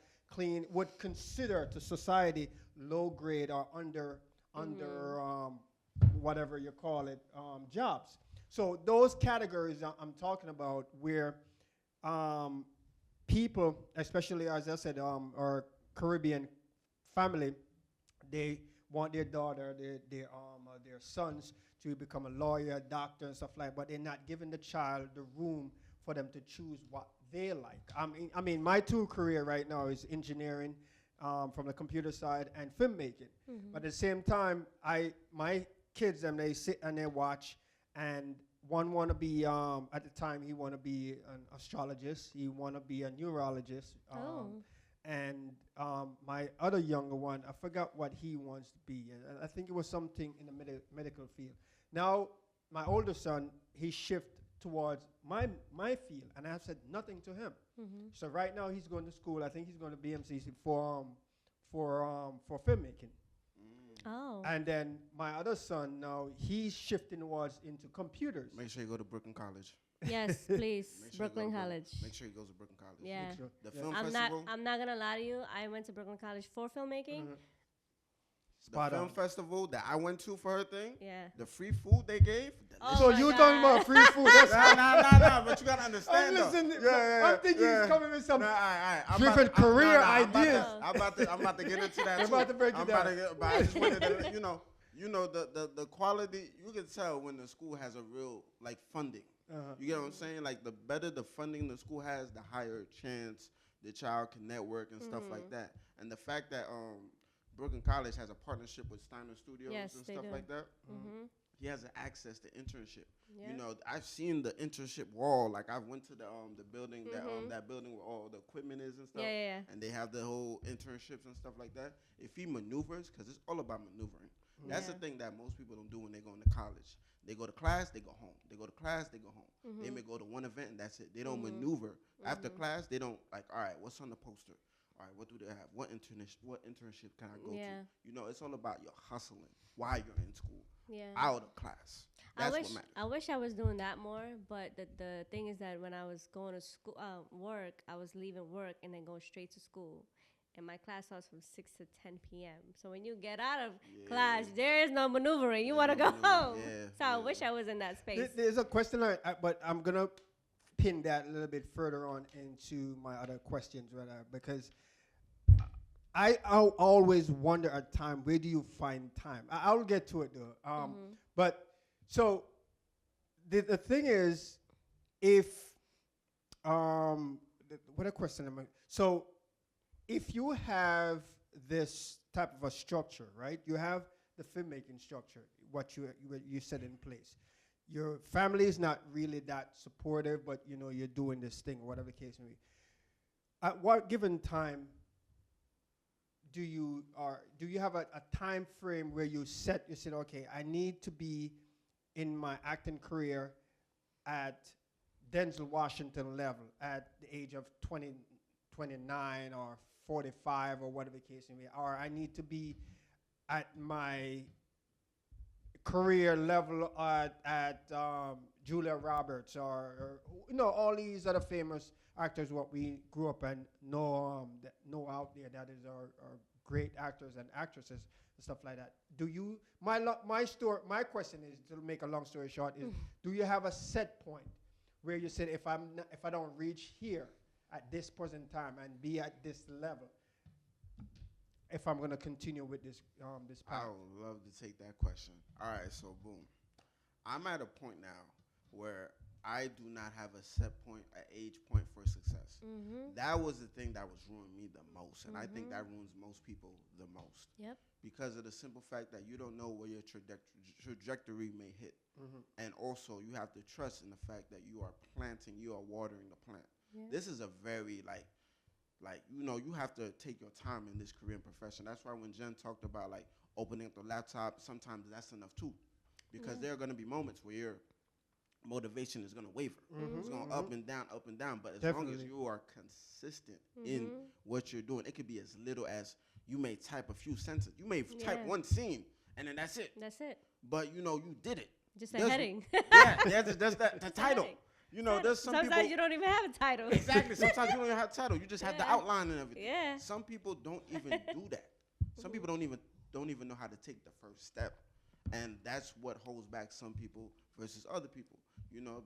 would consider to society low grade or under whatever you call it jobs. So those categories I'm talking about where people, especially as I said, our Caribbean family, they want their daughter, their sons to become a lawyer, a doctor, and stuff like that, but they're not giving the child the room for them to choose what they like. I mean, my career right now is engineering from the computer side and filmmaking. But at the same time, my kids, they sit and they watch, and one want to be, at the time, he want to be an astrologist. He want to be a neurologist. And my other younger one, I forgot what he wants to be. And I think it was something in the medical field. Now, my older son, he shifted towards my field, and I have said nothing to him. So right now, he's going to school. I think he's going to BMCC for filmmaking. Oh. And then my other son now, he's shifting into computers. Make sure you go to Brooklyn College. Yes, please. Brooklyn College. Make sure he goes to Brooklyn College. Yeah. Sure. The film festival. I'm not gonna lie to you. I went to Brooklyn College for filmmaking. The film festival that I went to for her thing. Yeah. The free food they gave. So you talking about free food? That's nah. But you gotta understand though. I'm thinking he's coming with some different career ideas. I'm about to get into that. I'm about to break it down. But I just wanted to, the quality. You can tell when the school has a real funding. You get what I'm saying? Like the better the funding the school has, the higher chance the child can network and stuff like that. And the fact that Brooklyn College has a partnership with Steiner Studios and stuff like that. He has access to internship. Yeah. I've seen the internship wall. Like I went to the building that building where all the equipment is and stuff. And they have the whole internships and stuff like that. If he maneuvers, because it's all about maneuvering. That's the thing that most people don't do when they go into college. They go to class, they go home. They go to class, they go home. They may go to one event and that's it. They don't maneuver. After class, they don't all right, what's on the poster? All right, what do they have? What internship can I go to? It's all about your hustling while you're in school. Out of class. That's what matters. I wish I was doing that more, but the thing is that when I was going to school, work, I was leaving work and then going straight to school. And my class starts from 6 to 10 p.m. So when you get out of class, there is no maneuvering. You want to go home. So I wish I was in that space. There's a question, but I'm going to pin that a little bit further on into my other questions, because I'll always wonder at time, where do you find time? I'll get to it though. But so the thing is, if what a question am I? So if you have this type of a structure, right? You have the filmmaking structure, what you set in place. Your family is not really that supportive, but you know you're doing this thing, whatever the case may be. At what given time do you have a time frame where you said, okay, I need to be in my acting career at Denzel Washington level at the age of 20, 29 or 45 or whatever the case may be, or I need to be at my career level at Julia Roberts or all these other famous actors what we grew up and know out there that is are great actors and actresses and stuff like that. Do you my question is, to make a long story short, is do you have a set point where you said, if I don't reach here at this present time and be at this level, if I'm going to continue with this path? I would love to take that question. All right, so boom. I'm at a point now where I do not have a set point, an age point for success. Mm-hmm. That was the thing that was ruining me the most, and I think Mm-hmm. that ruins most people the most. Yep. Because of the simple fact that you don't know where your trajectory may hit. Mhm. And also, you have to trust in the fact that you are planting, you are watering the plant. Yeah. This is a very, you have to take your time in this career and profession. That's why when Jen talked about, opening up the laptop, sometimes that's enough, too. Because there are going to be moments where your motivation is going to waver. It's going to up and down. But as long as you are consistent in what you're doing, it could be as little as you may type a few sentences. You may type one scene, and then that's it. That's it. But, you did it. Just a heading. Yeah, that's the title. Heading. There's some Sometimes people. you don't even have a title. Exactly. Sometimes you don't even have a title. You just have the outline and everything. Yeah. Some people don't even do that. Some people don't even know how to take the first step. And that's what holds back some people versus other people.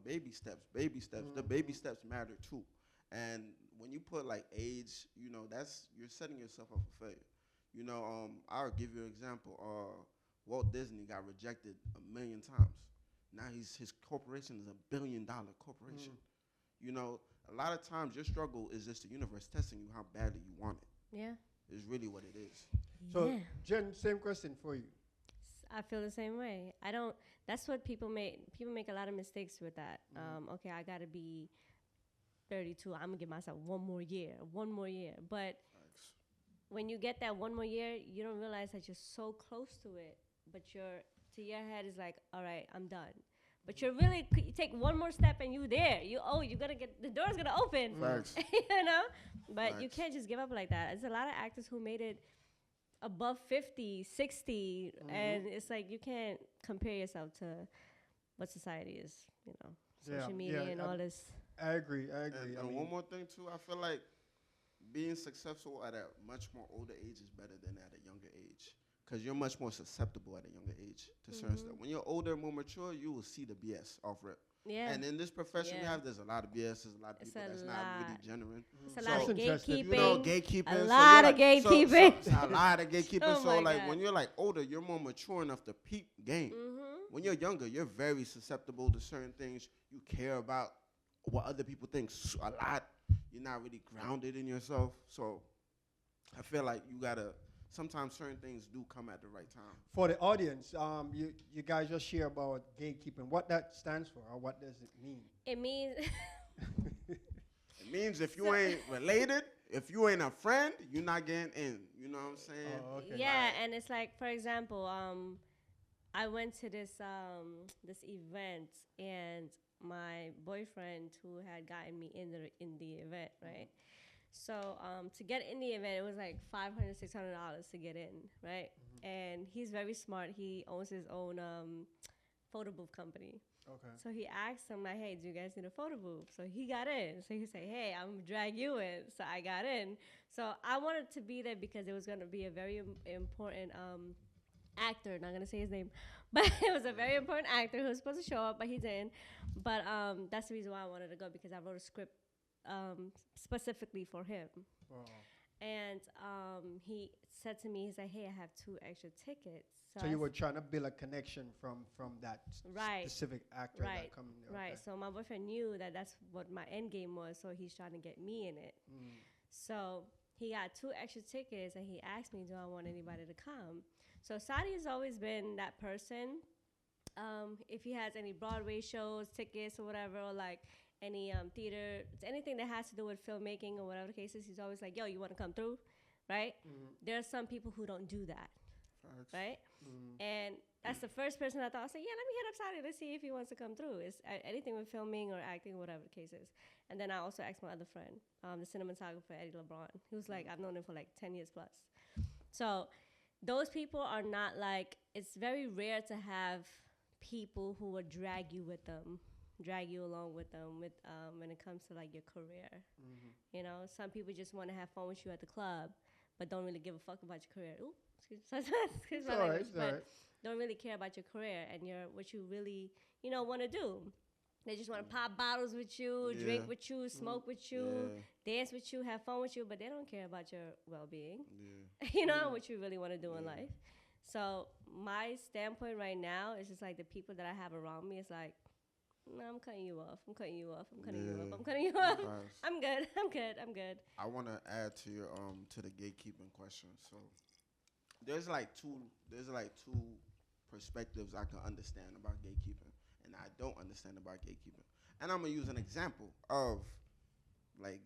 Baby steps. The baby steps matter too. And when you put age, you're setting yourself up for failure. I'll give you an example. Walt Disney got rejected 1 million times. Now his corporation is $1 billion corporation. A lot of times your struggle is just the universe testing you how badly you want it. Yeah. Is really what it is. So, Yeah. Jen, same question for you. I feel the same way. That's what people make a lot of mistakes with that. Okay, I gotta be 32. I'm gonna give myself one more year. But when you get that one more year, you don't realize that you're so close to it. But to your head is like, all right, I'm done. But you take one more step and you're there. You're gonna get, the door's gonna open. Facts. But you can't just give up like that. There's a lot of actors who made it above 50, 60, and it's like you can't compare yourself to what society is, social media and all this. I agree. And one more thing too, I feel like being successful at a much more older age is better than at a younger age, because you're much more susceptible at a younger age to certain stuff. When you're older, more mature, you will see the BS off rip. Yeah. And in this profession we have, there's a lot of BS. There's a lot of people that's not really genuine. It's a lot of gatekeeping. Gatekeeping. A lot of gatekeeping. A lot of gatekeeping. Oh So my God. when you're older, you're more mature enough to peep game. When you're younger, you're very susceptible to certain things. You care about what other people think a lot. You're not really grounded in yourself. So I feel like you gotta. Sometimes certain things do come at the right time. For the audience, you guys just share about gatekeeping. What that stands for, or what does it mean? It means It means if you ain't related, if you ain't a friend, you're not getting in. You know what I'm saying? Oh, okay. yeah, and it's like, for example, I went to this event, and my boyfriend who had gotten me in the event, right? So to get in the event, it was like $500, $600 to get in, right? And he's very smart. He owns his own photo booth company. Okay. So he asked him, like, hey, do you guys need a photo booth? So he got in. So he said, hey, I'm going to drag you in. So I got in. So I wanted to be there because it was going to be a very important actor. Not going to say his name. But it was a very important actor who was supposed to show up, but he didn't. But that's the reason why I wanted to go, because I wrote a script specifically for him. Wow. And he said to me, he said, hey, I have 2 extra tickets. So you were trying to build a connection from that Right. specific actor that come in there. Right. Okay. So my boyfriend knew that that's what my end game was, so he's trying to get me in it. So he got 2 extra tickets, and he asked me, do I want anybody to come? So Sadi has always been that person. If he has any Broadway shows, tickets, or whatever, or like any theater, anything that has to do with filmmaking or whatever the case is, he's always like, yo, you want to come through, right? There are some people who don't do that, right? And that's the first person I thought, I was like, yeah, let me hit up Sadi. Let's see if he wants to come through. It's anything with filming or acting, whatever the case is. And then I also asked my other friend, the cinematographer, Eddie LeBron. He was like, I've known him for like 10 years plus. So those people are not like, it's very rare to have people who would drag you along with them when it comes to like your career. You know, some people just want to have fun with you at the club, but don't really give a fuck about your career. Ooh, excuse my language, but don't really care about your career and what you really, want to do. They just want to pop bottles with you, drink with you, smoke with you, dance with you, have fun with you, but they don't care about your well-being. What you really want to do in life. So my standpoint right now is just like the people that I have around me is like, no, I'm cutting you off. I'm cutting you off. I'm cutting you off. I'm cutting you off. I'm good. I'm good. I'm good. I want to add to your to the gatekeeping question. So there's like two perspectives I can understand about gatekeeping, and I don't understand about gatekeeping. And I'm gonna use an example of like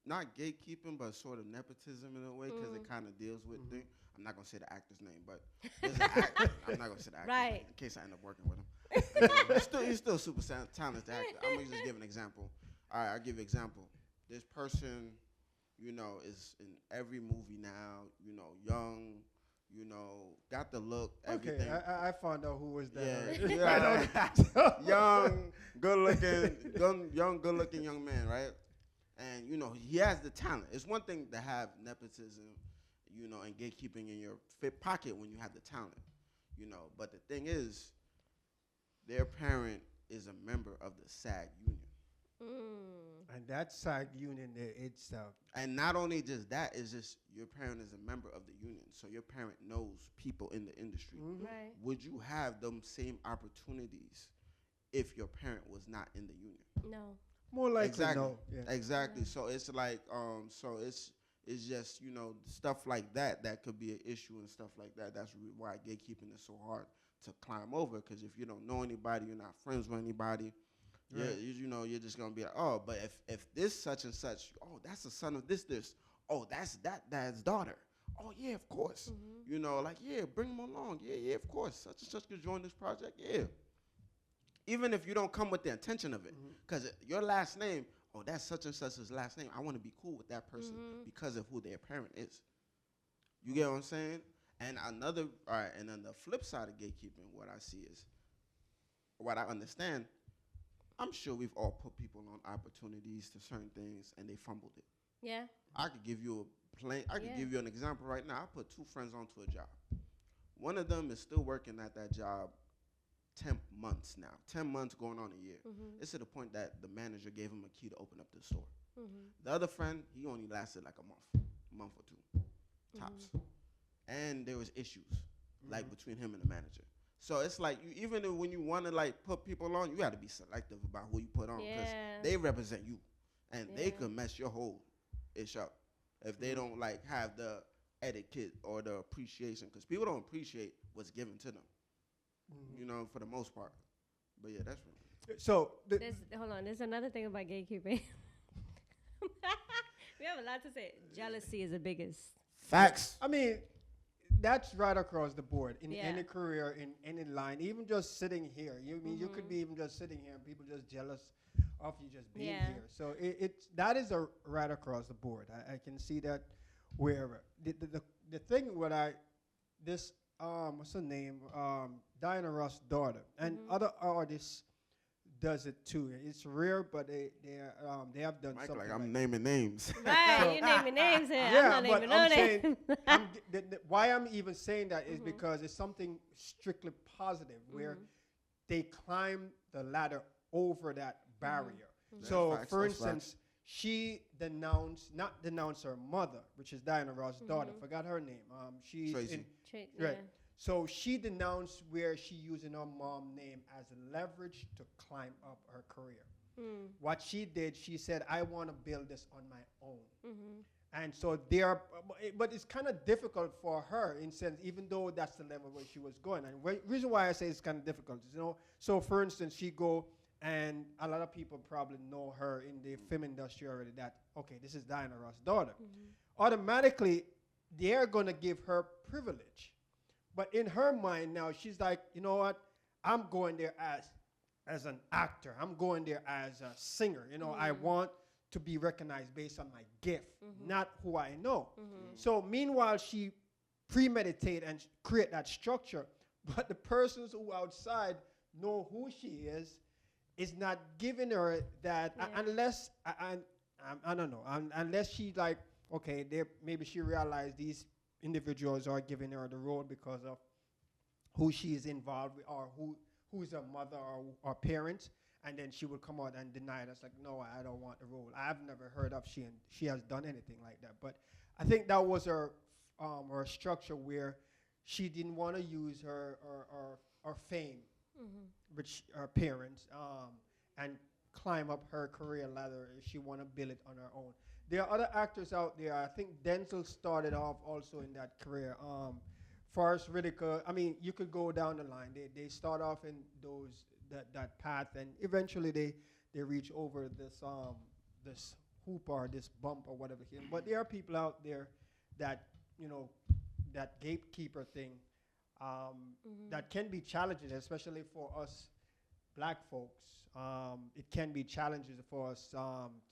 not gatekeeping, but sort of nepotism in a way, because it kind of deals with things. I'm not gonna say the actor's name, but there's an actor. I'm not gonna say the actor's name in case I end up working with him. He's still super talented actor. I'm gonna just give an example. All right, I'll give you an example. This person, is in every movie now. Young. Got the look, everything. Okay, I found out who was that. Yeah. Young, good-looking young man, right? And, he has the talent. It's one thing to have nepotism, and gatekeeping in your pocket when you have the talent, But the thing is, their parent is a member of the SAG union. And that SAG union there itself. And not only just that, is just your parent is a member of the union. So your parent knows people in the industry. Right. Would you have them same opportunities if your parent was not in the union? No. More likely exactly. no. Yeah. Exactly. So it's like, it's just, stuff like that could be an issue and stuff like that. That's why gatekeeping is so hard to climb over, because if you don't know anybody, you're not friends with anybody, you're just going to be like, oh, but if this such and such, oh, that's the son of this, oh, that's that dad's daughter. Oh, yeah, of course. Bring them along. Yeah, of course. Such and such could join this project. Yeah. Even if you don't come with the intention of it, because your last name, oh, that's such and such's last name. I want to be cool with that person because of who their parent is. You get what I'm saying? And and then the flip side of gatekeeping, what I see is, what I understand, I'm sure we've all put people on opportunities to certain things and they fumbled it. Yeah. I could give you give you an example right now. I put 2 friends onto a job. One of them is still working at that job 10 months now. 10 months going on a year. It's to the point that the manager gave him a key to open up the store. The other friend, he only lasted like a month or 2, tops. And there was issues, like between him and the manager. So it's like, even when you want to like put people on, you got to be selective about who you put on, because they represent you, and they could mess your whole ish up if they don't like have the etiquette or the appreciation, because people don't appreciate what's given to them, for the most part. But yeah, that's right. So hold on. There's another thing about gatekeeping. We have a lot to say. Jealousy is the biggest. Facts. I mean, that's right across the board in any career, in any line. Even just sitting here, you could be even just sitting here and people just jealous of you just being here. So that is right across the board. I can see that wherever. The thing what's her name? Diana Ross' daughter and other artists does it too. It's rare, but they have done Mike, something. like I'm naming names. Right, you naming names here. I'm not naming no names. Why I'm even saying that is because it's something strictly positive where they climb the ladder over that barrier. So, for instance, she not denounced her mother, which is Diana Ross' daughter. Forgot her name. She's Tracy. Right. So she denounced where she using her mom's name as leverage to climb up her career. What she did, she said, I want to build this on my own. And so they are, but it's kind of difficult for her in sense, even though that's the level where she was going. And reason why I say it's kind of difficult is, so for instance, she go, and a lot of people probably know her in the film industry already that, okay, this is Diana Ross' daughter. Automatically, they're going to give her privilege. But in her mind now, she's like, you know what? I'm going there as an actor. I'm going there as a singer. I want to be recognized based on my gift, not who I know. So meanwhile, she premeditate and create that structure, but the persons who outside know who she is not giving her that unless I don't know, unless she like, okay, maybe she realized these individuals are giving her the role because of who she is involved with, or who's her mother or parents, and then she would come out and deny it. It's like, no, I don't want the role. I've never heard of she has done anything like that. But I think that was her structure where she didn't want to use her fame, which her parents, and climb up her career ladder. She want to build it on her own. There are other actors out there. I think Denzel started off also in that career. Forrest Whitaker. I mean, you could go down the line. They start off in that path, and eventually they reach over this hoop or this bump or whatever. But there are people out there that that gatekeeper thing that can be challenging, especially for us black folks. It can be challenging for us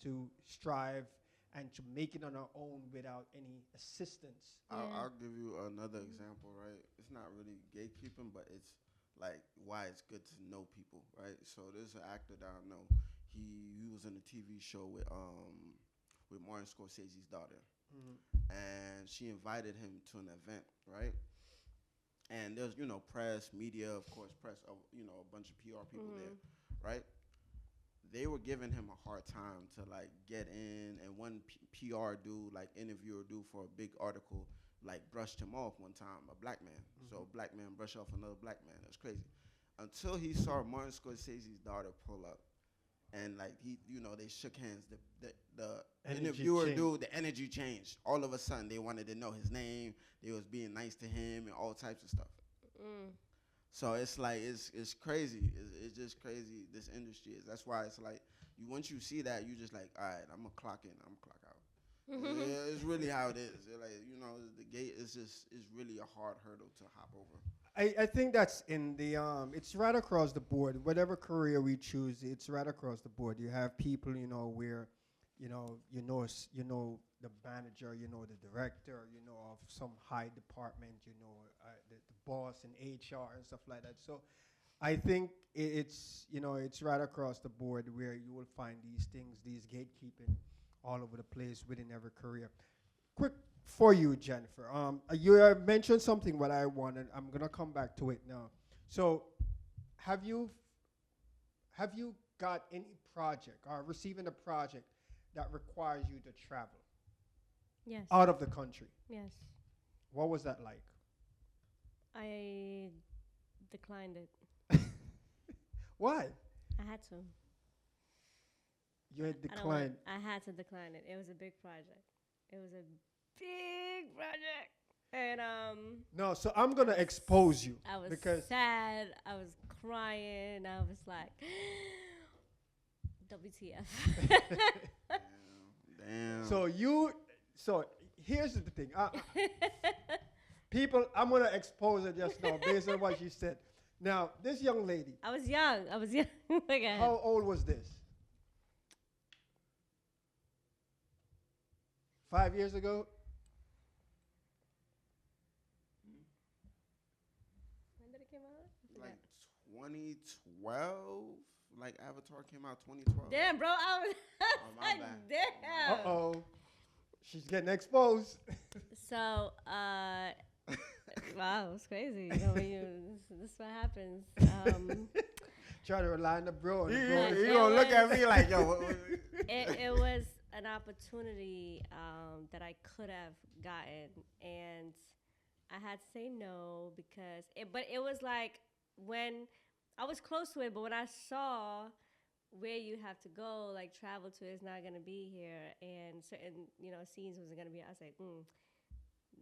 to strive and to make it on our own without any assistance. I'll give you another example, right? It's not really gatekeeping, but it's like why it's good to know people, right? So there's an actor that I know. He was in a TV show with Martin Scorsese's daughter, and she invited him to an event, right? And there's press, media, of course, press, a bunch of PR people there, right? They were giving him a hard time to like get in, and one PR dude, like interviewer dude for a big article, like brushed him off one time, a black man. So a black man brushed off another black man. It was crazy. Until he saw Martin Scorsese's daughter pull up, and like they shook hands. The interviewer dude, the energy changed. All of a sudden, they wanted to know his name. They was being nice to him and all types of stuff. So it's like it's crazy. It's just crazy. This industry is. That's why it's like once you see that, you just like, all right, I'm gonna clock in, I'm gonna clock out. Yeah, it's really how it is. It's like the gate is really a hard hurdle to hop over. I think that's in the it's right across the board. Whatever career we choose, it's right across the board. You have people where the manager, the director, of some high department, the boss in HR and stuff like that. So I think it's right across the board where you will find these things, these gatekeeping all over the place within every career. Quick for you, Jennifer. You have mentioned something what I wanted. I'm gonna come back to it now. So have you got any project or receiving a project that requires you to travel? Yes. Out of the country? Yes. What was that like? I declined it. Why? I had to. You had declined. I had to decline it. It was a big project. It was a big project. And no, so I'm gonna expose you. I was because sad. I was crying. I was like, WTF. Damn. So here's the thing. People, I'm gonna expose her just now based on what she said. Now, this young lady. I was young. Okay. How old was this? 5 years ago? When did it come out? Like 2012? Like Avatar came out 2012. Damn, bro. I was my like, bad. damn. Uh-oh. She's getting exposed. So, wow, it's crazy. This is what happens. Try to rely on the bro. You gonna look at me like, yo. It was an opportunity that I could have gotten, and I had to say no because but it was like when I was close to it, but when I saw where you have to go, like travel to, is not gonna be here, and certain scenes wasn't gonna be. I was like,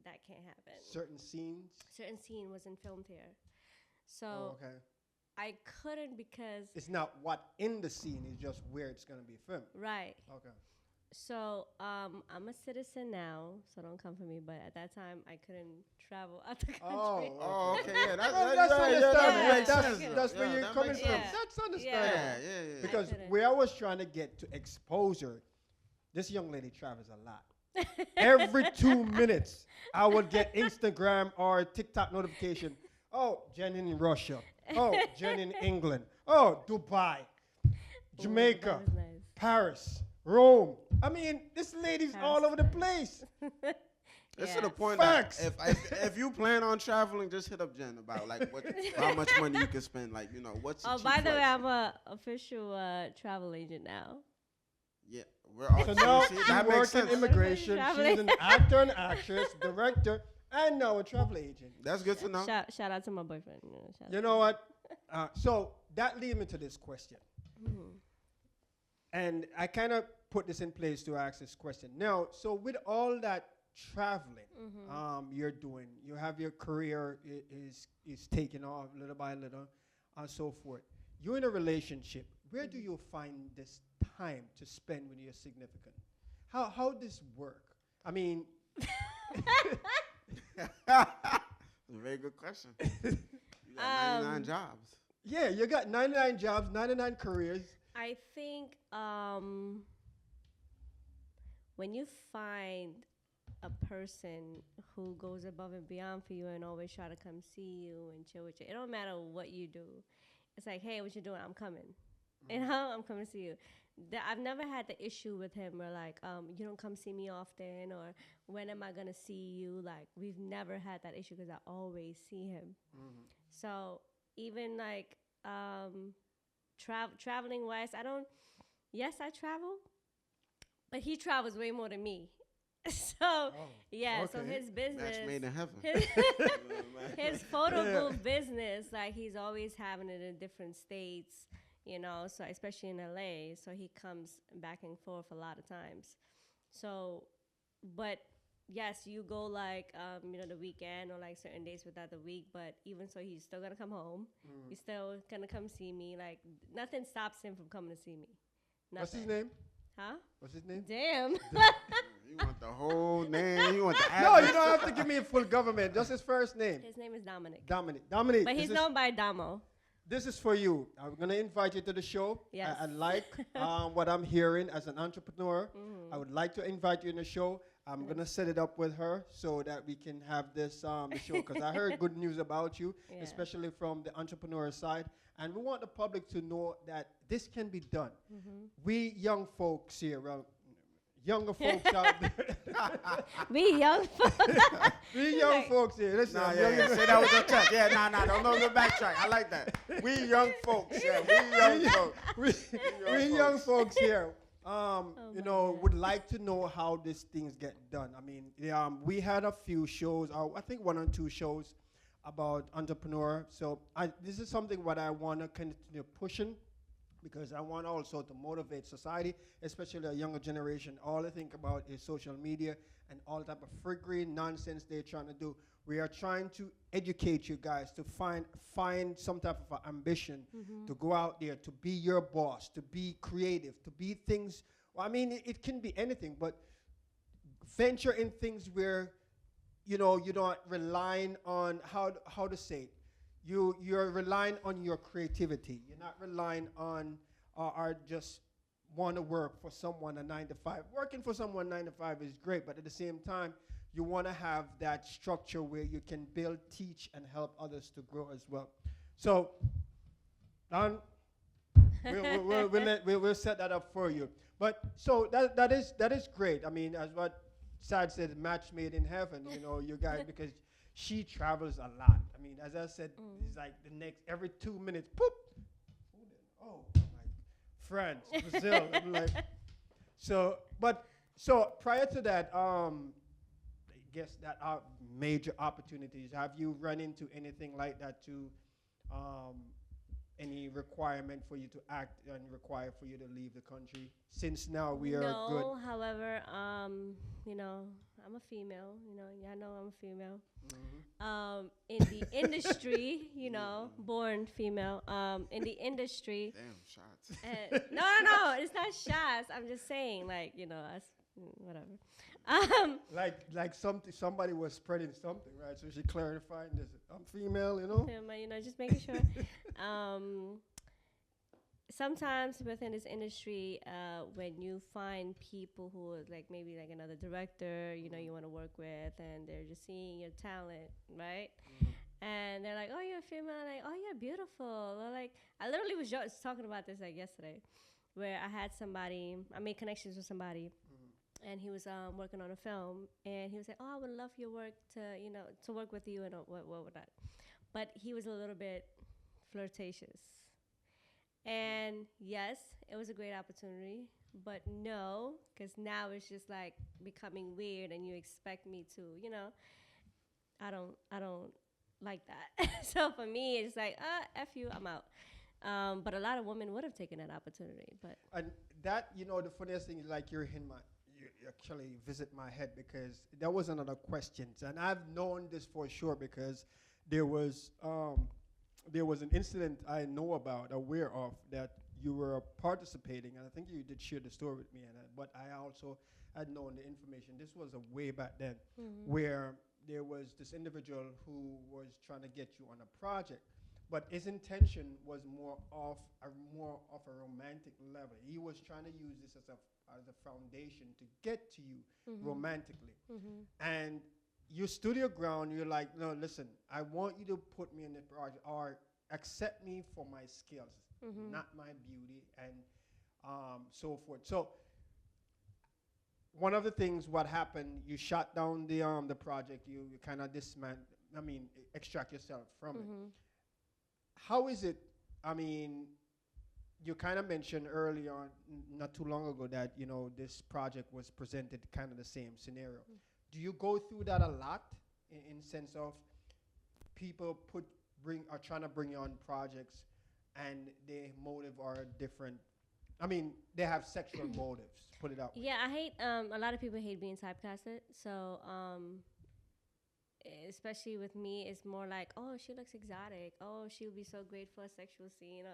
that can't happen. Certain scenes. Certain scene wasn't filmed here, so Oh, okay. I couldn't because It's not what in the scene, it's just where it's gonna be filmed. right. Okay. So I'm a citizen now, so don't come for me. But at that time, I couldn't travel out the country. Oh, okay, yeah, That's yeah, understandable. that makes That's, sense. that's where Yeah, you're that coming makes from. sense. That's Yeah. understandable. Yeah. Because couldn't. where I was trying to get to exposure, this young lady travels a lot. Every 2 minutes, I would get Instagram or TikTok notification. Oh, Jen in Russia. Oh, Jen in England. Oh, Dubai, Jamaica, That was nice. Paris, Rome. I mean, this lady's Paris. all over the place. It's Yeah. to the point Facts. that if you plan on traveling, just hit up Jen about like how much money you can spend. Like what's. Oh, by the way, I'm a official travel agent now. Yeah, we're all. So now see, she that makes works in sense. immigration. Traveling. She's an actor and actress, director, and now a travel agent. That's good to know. Shout out to my boyfriend. You know what? So that leads me to this question. And I kind of put this in place to ask this question. Now, so with all that traveling you're doing, you have your career is taking off little by little and so forth. You're in a relationship. Where do you find this time to spend with your significant? How does work? I mean, Very good question. You got 99 jobs. yeah, you got 99 jobs, 99 careers. I think when you find a person who goes above and beyond for you and always try to come see you and chill with you, it don't matter what you do. It's like, hey, what you doing? I'm coming. I'm coming to see you. I've never had the issue with him where like, you don't come see me often, or when am I gonna see you? Like, we've never had that issue because I always see him. So even like traveling wise, yes, I travel, but he travels way more than me. So yeah, so okay. his business, Match made in heaven. his photo booth business, like he's always having it in different states, so especially in LA, so he comes back and forth a lot of times. So, but yes, you go like the weekend or like certain days without the week, but even so, he's still gonna come home. He's still gonna come see me. Like nothing stops him from coming to see me. Nothing. What's his name? Huh? What's his name? Damn. You want the whole name? You want the No, address? you don't have to give me a full government. Just his first name. His name is Dominic. Dominic. But he's known by Damo. This is for you. I'm going to invite you to the show. Yes. I like what I'm hearing as an entrepreneur. I would like to invite you in the show. I'm going to set it up with her so that we can have this the show, because I heard good news about you, especially from the entrepreneur side. And we want the public to know that this can be done. We young folks here, younger folks out there. We young folks. We young folks here. Listen, Nah, I'm yeah, young yeah. as- Say that with your chest. Yeah, nah, don't backtrack. I like that. We young folks. Yeah, we young folks. we young folks here. Would like to know how these things get done. I mean, we had a few shows, I think 1 or 2 shows about entrepreneur. So this is something what I want to continue pushing, because I want also to motivate society, especially a younger generation. All they think about is social media and all type of friggery nonsense they're trying to do. We are trying to educate you guys to find some type of ambition, to go out there, to be your boss, to be creative, to be things. Well, I mean, it can be anything, but venture in things where, you're not relying on how to say it. You're relying on your creativity. You're not relying on or just want to work for someone a 9 to 5. Working for someone 9 to 5 is great, but at the same time, you want to have that structure where you can build, teach, and help others to grow as well. So, Don, we'll set that up for you. But so that is great. I mean, as what Sad said, match made in heaven. You guys, because she travels a lot. I mean, as I said, it's like every 2 minutes, poop. Oh, like France, Brazil. I'm like, so prior to that, I guess that are major opportunities. Have you run into anything like that to any requirement for you to act and require for you to leave the country? Since now we are good. No, however, you know, I'm a female. You know, y'all know I'm a female. In the industry, you know, born female. In the industry. Damn shots. No, it's not shots. I'm just saying, like, you know, whatever. Like somebody was spreading something, right? So she clarifying this. I'm female, you know. You know, just making sure. Sometimes within this industry, when you find people who are like maybe like another director, you know, you want to work with, and they're just seeing your talent, right? And they're like, "Oh, you're a female." Like, "Oh, you're beautiful." Or like, I literally was just talking about this like yesterday, where I had somebody, I made connections with somebody, and he was working on a film, and he was like, "Oh, I would love your work to work with you and what that." But he was a little bit flirtatious. And yes, it was a great opportunity, but no, because now it's just like becoming weird, and you expect me to, you know, I don't like that. So for me, it's like, F you, I'm out. But a lot of women would have taken that opportunity, but. And that, you know, the funniest thing is like you actually visit my head, because that was another question. And I've known this for sure because there was an incident I know about, aware of, that you were participating, and I think you did share the story with me, but I also had known the information. This was a way back then, where there was this individual who was trying to get you on a project, but his intention was more of a romantic level. He was trying to use this as a foundation to get to you romantically, and you stood your ground. You're like, no, listen, I want you to put me in the project or accept me for my skills, not my beauty, and so forth. So one of the things, what happened, you shut down the project. You kind of extract yourself from it. How is it? I mean, you kind of mentioned early on, not too long ago, that, you know, this project was presented kind of the same scenario. Do you go through that a lot in sense of people are trying to bring you on projects and their motive are different? I mean, they have sexual motives, put it out. Yeah, I hate, a lot of people hate being typecasted. So, especially with me, it's more like, oh, she looks exotic. Oh, she would be so great for a sexual scene.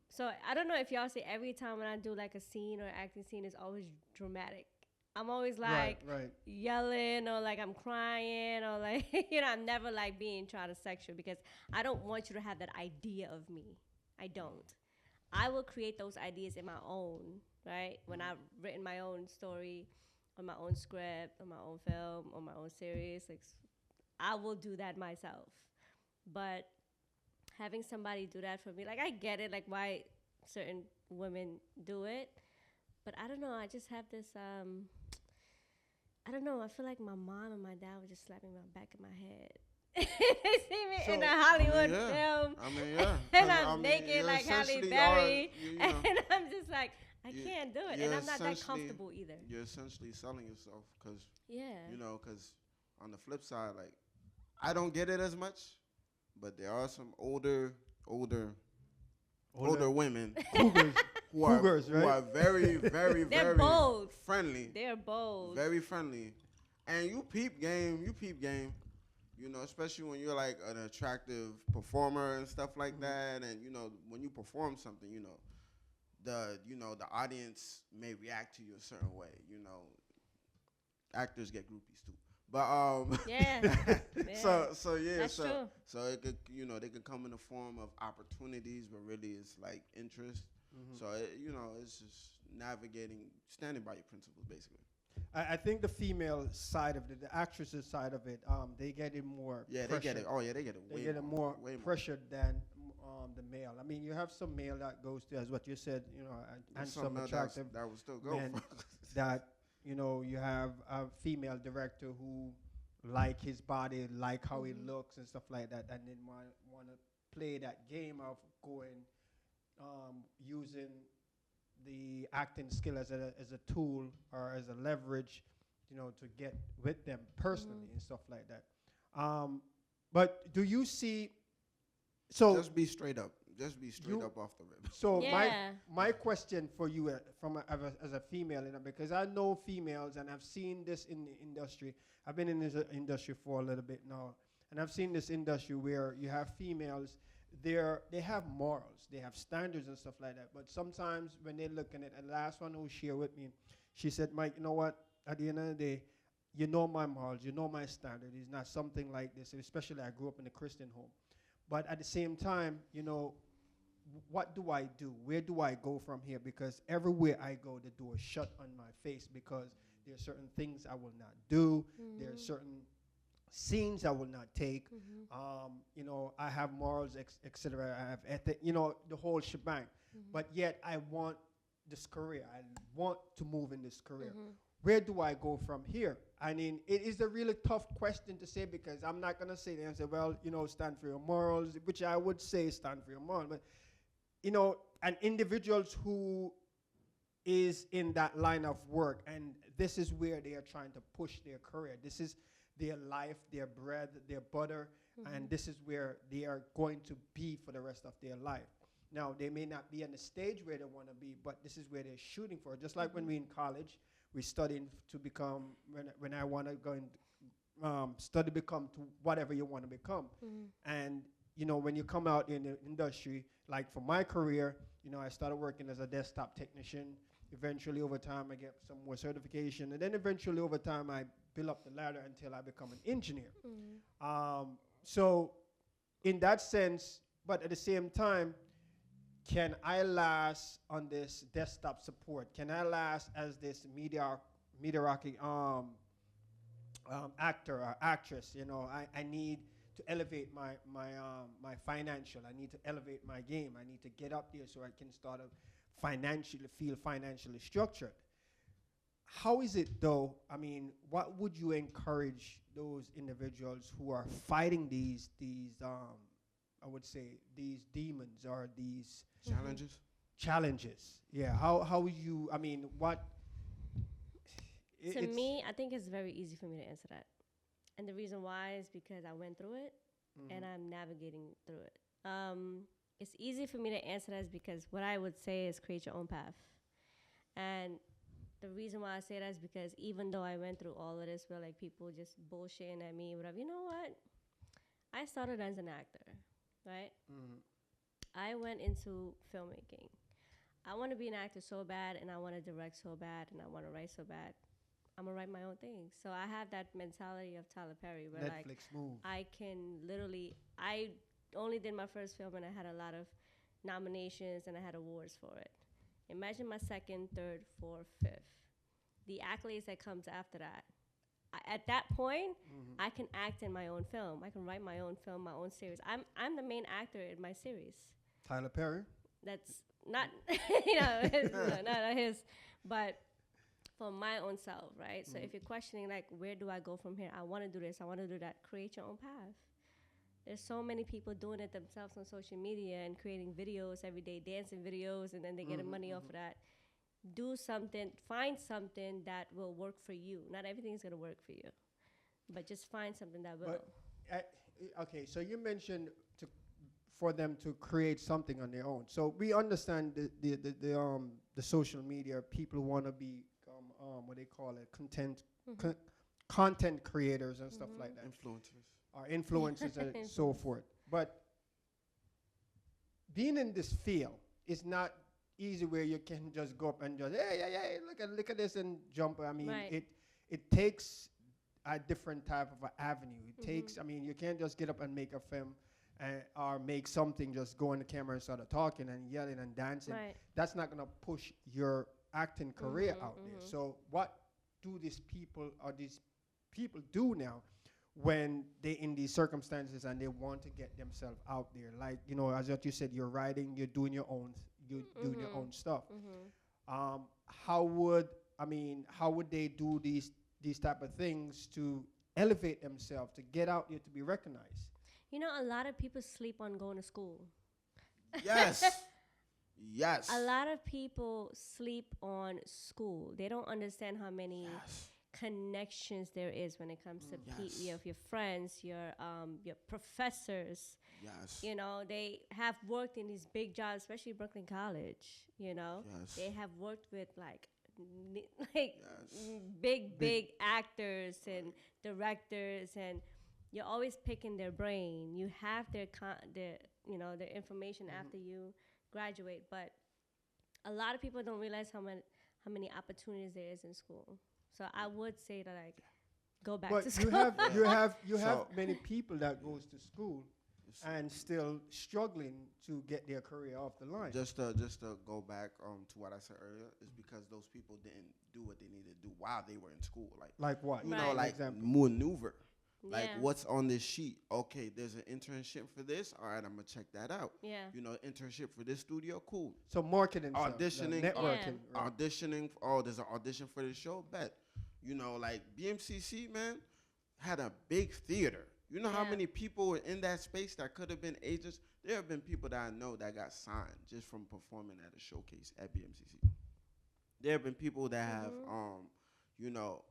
So I don't know if y'all see, every time when I do like a scene or acting scene, it's always dramatic. I'm always like yelling, or like I'm crying, or like, you know, I'm never like being tried to sexual, because I don't want you to have that idea of me. I don't. I will create those ideas in my own, right? When I've written my own story, on my own script, on my own film, on my own series, like, I will do that myself. But having somebody do that for me, like, I get it, like why certain women do it, but I don't know. I just have this, I don't know. I feel like my mom and my dad were just slapping my back of my head. They see me in a Hollywood film. I mean, yeah. And I'm naked like Halle Berry. And I'm just like, I can't do it. And I'm not that comfortable either. You're essentially selling yourself because, you know, because on the flip side, like, I don't get it as much, but there are some older women who are very, very, very bold. Friendly. They're bold. Very friendly. And you peep game. You know, especially when you're like an attractive performer and stuff like that. And, you know, when you perform something, you know, the audience may react to you a certain way. You know, actors get groupies too. But so it could, you know, they could come in the form of opportunities, but really it's like interest. So you know, it's just standing by your principles, basically. I think the female side of it, the actresses side of it, they get it more. Yeah, pressured. they get it. Oh yeah, they get it. They get it more pressured than the male. I mean, you have some male that goes to, as what you said, you know, and some attractive that would still go men that. You know, you have a female director who like his body, like how he looks and stuff like that, and then want to play that game of going, using the acting skill as a tool or as a leverage, you know, to get with them personally and stuff like that. But do you see? So just be straight up. Just be straight You- up off the rip. So Yeah. my question for you, as a female, because I know females and I've seen this in the industry. I've been in this industry for a little bit now, and I've seen this industry where you have females. They have morals, they have standards and stuff like that. But sometimes when they're looking at, the last one who shared with me, she said, "Mike, you know what? At the end of the day, you know my morals, you know my standard. It's not something like this. Especially I grew up in a Christian home, but at the same time, what do I do? Where do I go from here? Because everywhere I go, the door is shut on my face because there are certain things I will not do. There are certain scenes I will not take. I have morals, etc. I have ethic, the whole shebang. But yet I want this career. I want to move in this career. Where do I go from here? I mean, it is a really tough question to say because I'm not going to say that and say, well, stand for your morals, which I would say stand for your morals. But and individuals who is in that line of work, and this is where they are trying to push their career. This is their life, their bread, their butter, and this is where they are going to be for the rest of their life. Now, they may not be on the stage where they want to be, but this is where they're shooting for. Just like when we're in college, we're studying to become, when I want to go and study, become to whatever you want to become. And when you come out in the industry, like for my career, I started working as a desktop technician. Eventually, over time, I get some more certification. And then eventually, over time, I build up the ladder until I become an engineer. So in that sense, but at the same time, can I last on this desktop support? Can I last as this mediocre actor or actress? I need to elevate my financial. I need to elevate my game. I need to get up there so I can start to feel financially structured. How is it though? I mean, what would you encourage those individuals who are fighting these I would say these demons or these challenges? Yeah. How would you? I mean, what? To me, I think it's very easy for me to answer that. And the reason why is because I went through it and I'm navigating through it. It's easy for me to answer that is because what I would say is create your own path. And the reason why I say that is because even though I went through all of this where like people just bullshitting at me, whatever, you know what? I started as an actor, right? I went into filmmaking. I want to be an actor so bad and I want to direct so bad and I want to write so bad. I'm gonna write my own thing. So I have that mentality of Tyler Perry where Netflix move. I can literally, I only did my first film and I had a lot of nominations and I had awards for it. Imagine my second, third, fourth, fifth. The accolades that comes after that. At that point, I can act in my own film. I can write my own film, my own series. I'm the main actor in my series. Tyler Perry? That's not, not his, but for my own self, right? So if you're questioning, like, where do I go from here? I want to do this. I want to do that. Create your own path. There's so many people doing it themselves on social media and creating videos every day, dancing videos, and then they get money off of that. Do something. Find something that will work for you. Not everything's going to work for you, but just find something that will. Okay, so you mentioned for them to create something on their own. So we understand the social media. People want to be what they call it, content creators and stuff like that. Influencers and so forth. But being in this field is not easy where you can just go up and just, hey, look at this and jump. I mean, it takes a different type of an avenue. It takes, I mean, you can't just get up and make a film or make something, just go on the camera and start talking and yelling and dancing. Right. That's not going to push your acting career out there. So what do these people do now when they in these circumstances and they want to get themselves out there? Like, as what you said, you're writing, you're doing your own, doing your own stuff. How would they do these type of things to elevate themselves, to get out there, to be recognized? A lot of people sleep on going to school. Yes. Yes. A lot of people sleep on school. They don't understand how many connections there is when it comes to your friends, your professors. Yes. You know, they have worked in these big jobs, especially Brooklyn College. You know, Yes. they have worked with like Yes. big actors and directors, and you're always picking their brain. You have their their information after you graduate, but a lot of people don't realize how many opportunities there is in school. So I would say that like go back to But school. you have So- many people that goes to school and still struggling to get their career off the line. Just to go back to what I said earlier, is because those people didn't do what they needed to do while they were in school. Like what? You Right. know, An like example. maneuver. Like Yeah. what's on this sheet? Okay, there's an internship for this. All right, I'm gonna check that out. Yeah. You know, internship for this studio, cool. So marketing, stuff, Auditioning, like networking. Right. Auditioning. Oh, there's an audition for this show. Bet. You know, like BMCC, man, had a big theater. You know how Yeah. many people were in that space that could have been agents? There have been people that I know that got signed just from performing at a showcase at BMCC. There have been people that have, you know,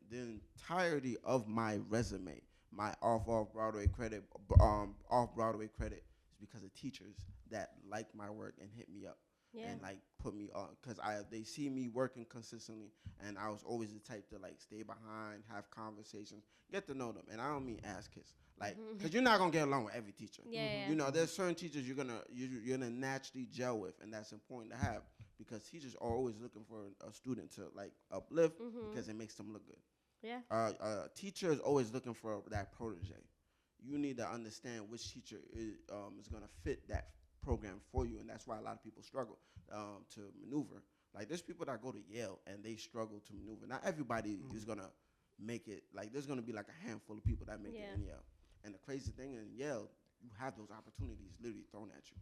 the entirety of my resume, my off Broadway credit, off Broadway credit, is because of teachers that liked my work and hit me up. Yeah. And like put me on, because they see me working consistently, and I was always the type to like stay behind, have conversations, get to know them. And I don't mean ass kiss, like, because you're not gonna get along with every teacher. Yeah. You know, there's certain teachers you're gonna naturally gel with, and that's important to have, because teachers are always looking for a student to like uplift, because it makes them look good. Yeah. A teacher is always looking for that protege. You need to understand which teacher is gonna fit that program for you, and that's why a lot of people struggle to maneuver. Like there's people that go to Yale and they struggle to maneuver. Not everybody is gonna make it. Like there's gonna be like a handful of people that make it in Yale. And the crazy thing in Yale, you have those opportunities literally thrown at you.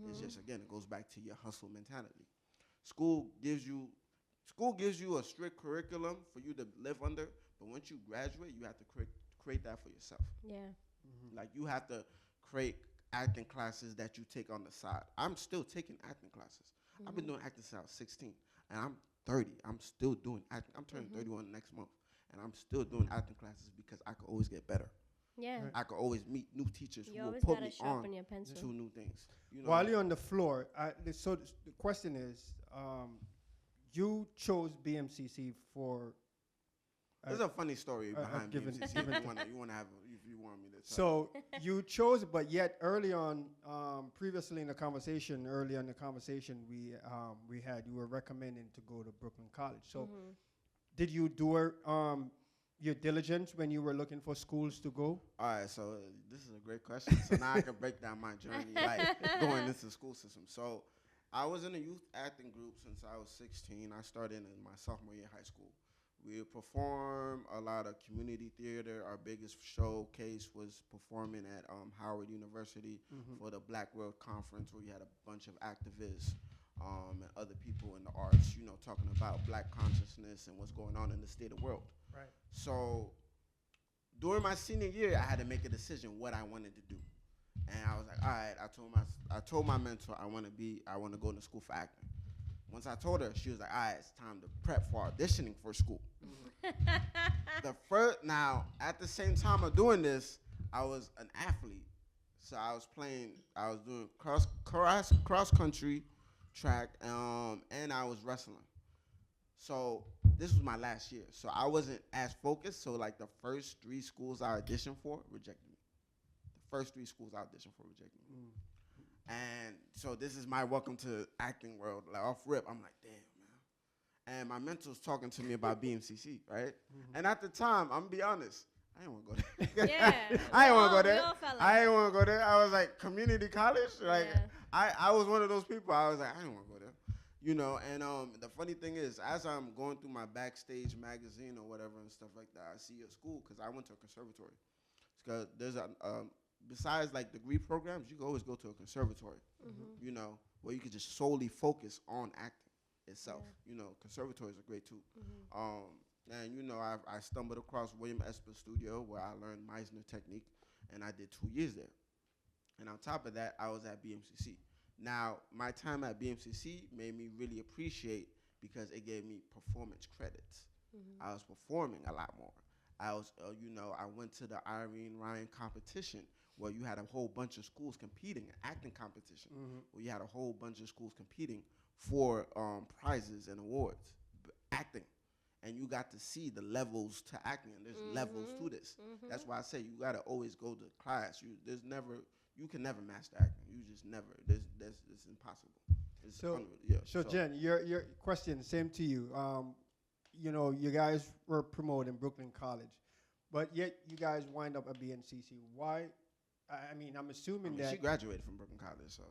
It's just, again, it goes back to your hustle mentality. School gives you a strict curriculum for you to live under, but once you graduate, you have to create that for yourself. Yeah. Like you have to create acting classes that you take on the side. I'm still taking acting classes. I've been doing acting since I was 16, and I'm 30. I'm still doing acting. I'm turning 31 next month, and I'm still doing acting classes because I could always get better. Yeah. Right. I could always meet new teachers You who will always put gotta me sharpen on your pencil. to new things. You know, While you're on the floor, so the question is, you chose BMCC for. there's a funny story behind given- BMCC. given- you want to have if you want me to tell. So you chose, but yet early on, previously in the conversation, we had, you were recommending to go to Brooklyn College. So did you do your diligence when you were looking for schools to go? All right, so this is a great question. So now I can break down my journey, like going into the school system. So I was in a youth acting group since I was 16. I started in my sophomore year of high school. We would perform a lot of community theater. Our biggest showcase was performing at Howard University for the Black World Conference, where you had a bunch of activists and other people in the arts, you know, talking about black consciousness and what's going on in the state of the world. Right. So during my senior year, I had to make a decision what I wanted to do. And I was like, all right, I told my mentor I want to go to school for acting. Once I told her, she was like, all right, it's time to prep for auditioning for school. Now, at the same time of doing this, I was an athlete. So I was doing cross country, track, and I was wrestling. So this was my last year. So I wasn't as focused. So like the first 3 schools I auditioned for rejected me. The first 3 schools I auditioned for rejected me. And so this is my welcome to acting world. Like off rip, I'm like, damn, man. And my mentor's talking to me about BMCC, right? And at the time, I'm gonna be honest, I didn't want to go there. Yeah. I didn't want to go We there. all felt like I didn't want to go there. I was like, community college? Like, Yeah. I was one of those people. I was like, I didn't want to go there. You know, and the funny thing is, as I'm going through my backstage magazine or whatever and stuff like that, I see a school, because I went to a conservatory. Because there's besides like degree programs, you can always go to a conservatory, you know, where you can just solely focus on acting itself. You know, conservatories are great too. And, you know, I stumbled across William Esper Studio, where I learned Meisner technique, and I did 2 years there. And on top of that, I was at BMCC. Now, my time at BMCC made me really appreciate, because it gave me performance credits. I was performing a lot more. I was, you know, I went to the Irene Ryan competition, Well, you had a whole bunch of schools competing, an acting competition, where you had a whole bunch of schools competing for prizes and awards, acting. And you got to see the levels to acting, and there's levels to this. That's why I say you gotta always go to class. You can never master acting. You just never. It's impossible. It's So Jen, your question, same to you. You know, you guys were promoted in Brooklyn College, but yet you guys wind up at BNCC. Why? I mean, I'm assuming that she graduated from Brooklyn College, so.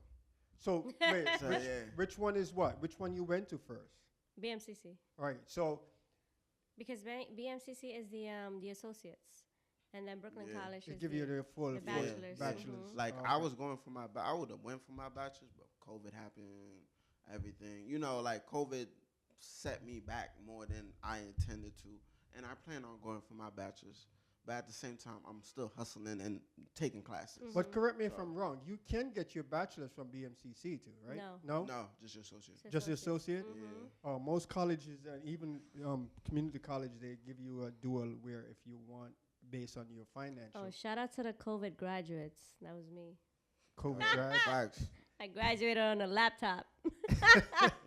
So wait, So, which one is what? Which one you went to first? BMCC. Right. So Because BMCC is the associates, and then Brooklyn College they is give you the full bachelor's. bachelor's. Like I was going for I would have went for my bachelor's, but COVID happened, everything. You know, like COVID set me back more than I intended to, and I plan on going for my bachelor's. But at the same time, I'm still hustling and taking classes. But correct me if I'm wrong. You can get your bachelor's from BMCC too, right? No. No, just your associate. Just your associate? Yeah. Most colleges, and even community college, they give you a dual where if you want, based on your financial. Oh, shout out to the COVID graduates. That was me. COVID grad. Facts. I graduated on a laptop.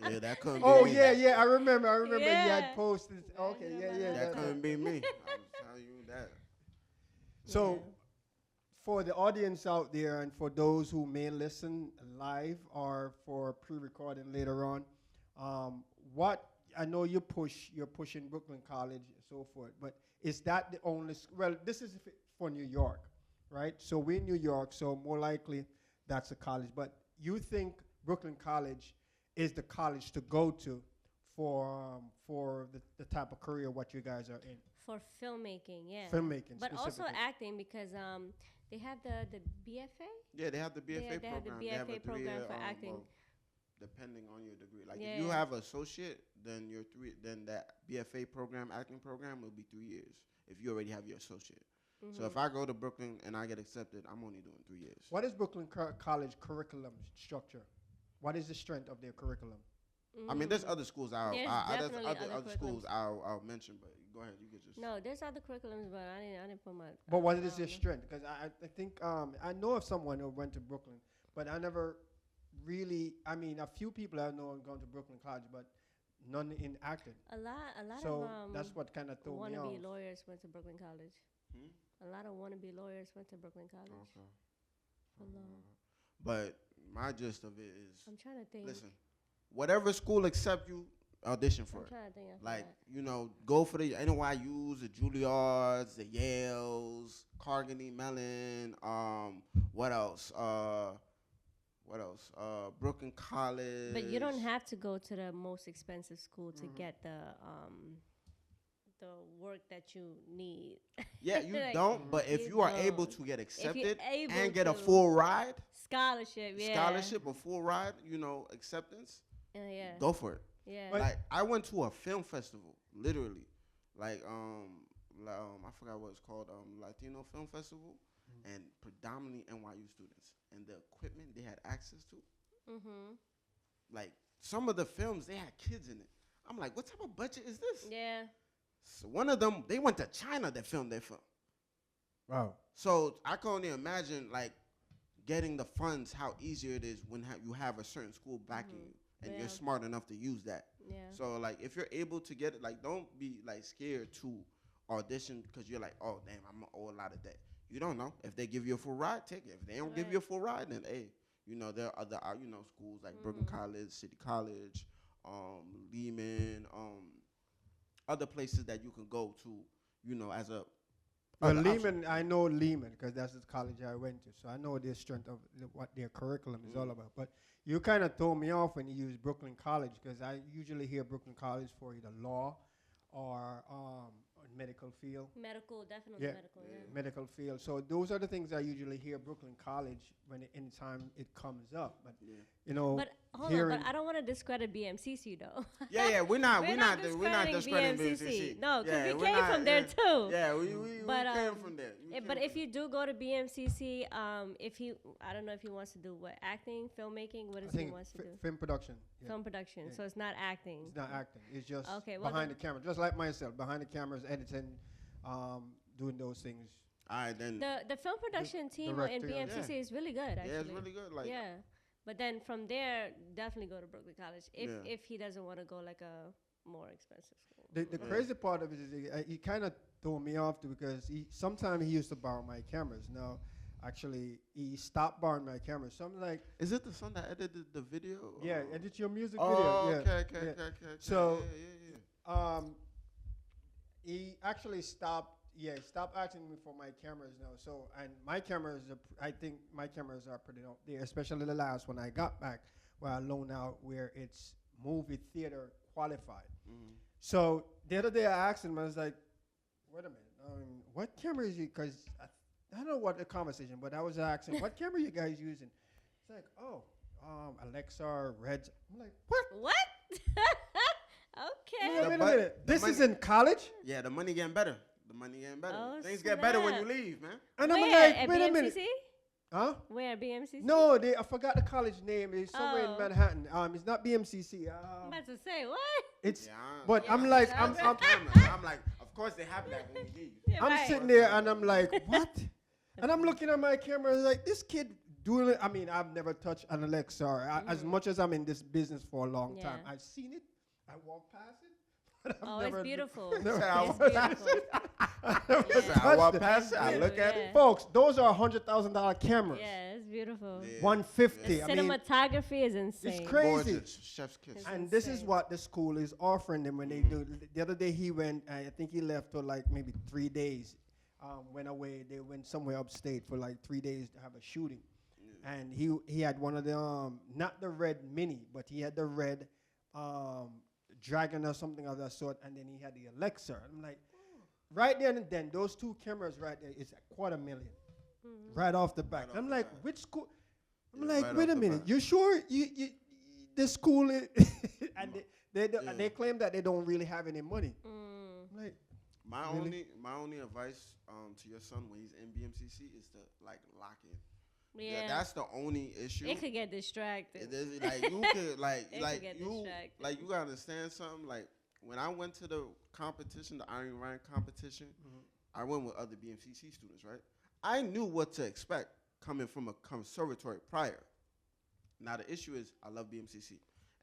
Yeah, that couldn't be Oh, me. yeah. I remember you Yeah. had posted. Okay, yeah. That couldn't be me. I'm telling you that. So, for the audience out there and for those who may listen live or for pre-recording later on, what I know you're pushing Brooklyn College and so forth, but is that the only? Well, this is for New York, right? So we're in New York, so more likely that's a college. But you think Brooklyn College is the college to go to for the type of career what you guys are in? For filmmaking, yeah. Filmmaking, but also specifically. acting because they have the BFA. Yeah, they have the BFA They have program. the They have a BFA program 3-year, for acting. well, depending on your degree. Like Yeah. if you have associate, then then that BFA program, acting program, will be 3 years. If you already have your associate. So if I go to Brooklyn and I get accepted, I'm only doing 3 years. What is Brooklyn College curriculum structure? What is the strength of their curriculum? I mean, there's other schools There's there's definitely other other schools I'll mention, but go ahead, you could just. No, there's other curriculums, but I didn't put my. But what is their strength? Because I think I know of someone who went to Brooklyn, but I never really. I mean, a few people I know have gone to Brooklyn College, but none in acting. A lot So of that's what kind of threw me off. wannabe lawyers went to Brooklyn College. A lot of wannabe lawyers went to Brooklyn College. Okay. A lot. But my gist of it is, I'm trying to think. listen, whatever school accept you, audition for I'm it. trying to think. After Like, that. you know, go for the NYUs, the Juilliards, the Yales, Carnegie Mellon, what else? Brooklyn College. But you don't have to go to the most expensive school to get the work that you need. Yeah, you Like, don't, but if you are able don't. to get If you're accepted able and get a to. full ride, Scholarship, yeah. scholarship, a full ride, you know, acceptance, Yeah. go for it. Yeah. Like I went to a film festival, literally, like I forgot what it's called, Latino Film Festival, and predominantly NYU students, and the equipment they had access to, like some of the films they had kids in it. I'm like, what type of budget is this? Yeah. So one of them, they went to China to film their film. Wow. So I can only imagine like getting the funds, how easier it is when you have a certain school backing you, and Yeah. you're smart enough to use that. Yeah. So like if you're able to get it, like don't be like scared to audition because you're like, oh damn, I'm gonna owe a lot of debt. You don't know. If they give you a full ride, take it. If they don't give you a full ride, then hey, you know there are other schools like Brooklyn College, City College, Lehman, other places that you can go to, as a. Well, other Lehman, option. I know Lehman because that's the college I went to, so I know their strength of what their curriculum is all about. But you kind of throw me off when you use Brooklyn College because I usually hear Brooklyn College for either law or medical field. Medical, definitely medical, yeah. Medical field. So those are the things I usually hear Brooklyn College when anytime it comes up. But you know, But hold on, but I don't want to discredit BMCC though. Yeah, we're not discrediting discrediting BMCC. No, because Yeah, we we're came not- from there yeah. too. Yeah, we But, came from there. But if you do go to BMCC, I don't know if he wants to do what, acting, filmmaking, what I does he think wants to do? film production. Yeah. Film production. Yeah. So it's not acting. It's not acting. It's just Okay, well behind the camera, just like myself, behind the cameras, editing, doing those things. All right, then. The film production team in director, BMCC is really good, actually. Yeah, it's really good. Like, yeah. But then from there, definitely go to Berkeley College Yeah. if he doesn't want to go like a more expensive school. The crazy part of it is he kind of threw me off too, because sometimes he used to borrow my cameras. Now, actually, he stopped borrowing my cameras. So I'm like, is it the son that edited the video? yeah, edit your music Oh, video. okay, Yeah. okay. So, yeah. He actually stopped. Yeah, he stopped asking me for my cameras now. So, and my cameras, I think my cameras are pretty out there, especially the last one I got back, where I loaned out, where it's movie theater qualified. Mm-hmm. So the other day I asked him, I was like, wait a minute, what camera is you? Because I don't know what the conversation, but I was asking, what camera you guys using? It's like, Alexa, Red. I'm like, what? What? Okay. Wait a minute. This is in college? Yeah, the money getting better. The money getting better. Oh, Things get better when you snap. leave, man. And Where? I'm like, At wait a BMCC? minute. Huh? Where at BMCC? No, I forgot the college name. It's somewhere Oh. in Manhattan. It's not BMCC. I'm about to say what? It's, Yeah, but Yeah. I'm like, Yeah. I'm like, of course they have that when we leave. Yeah, I'm right. sitting there and I'm like, what? And I'm looking at my camera like, this kid doing it. I mean, I've never touched an Alexa. As much as I'm in this business for a long time, Yeah. I've seen it. I walk past it. But I've Oh, never it's beautiful. never- It's beautiful. I walk touched it. past it, I Yeah. look at Yeah. it. Folks, those are $100,000 cameras. Yeah, it's beautiful. Yeah. 150. The I mean, cinematography is insane. crazy. Gorgeous. Chef's kiss. It's and this is insane. what the school is offering them when they do. The other day he went, I think he left for like maybe 3 days. Went away. They went somewhere upstate for like 3 days to have a shooting. And he had one of the, not the red Mini, but he had the red Dragon or something of that sort. And then he had the Alexa. I'm like, right there and then, those two cameras right there is $250,000. Right off the bat. Right I'm off like, the bat. which school? I'm Yeah, like, right wait off a the minute. bat. You sure the school is and they claim that they don't really have any money. I'm like, My Really? only advice to your son when he's in BMCC is to like lock in. Yeah. That's the only issue. It could get distracted. It is, like you could like It like could get you distracted. like you gotta understand something. Like when I went to the competition, the Iron Ryan competition, I went with other BMCC students, right? I knew what to expect coming from a conservatory prior. Now the issue is I love BMCC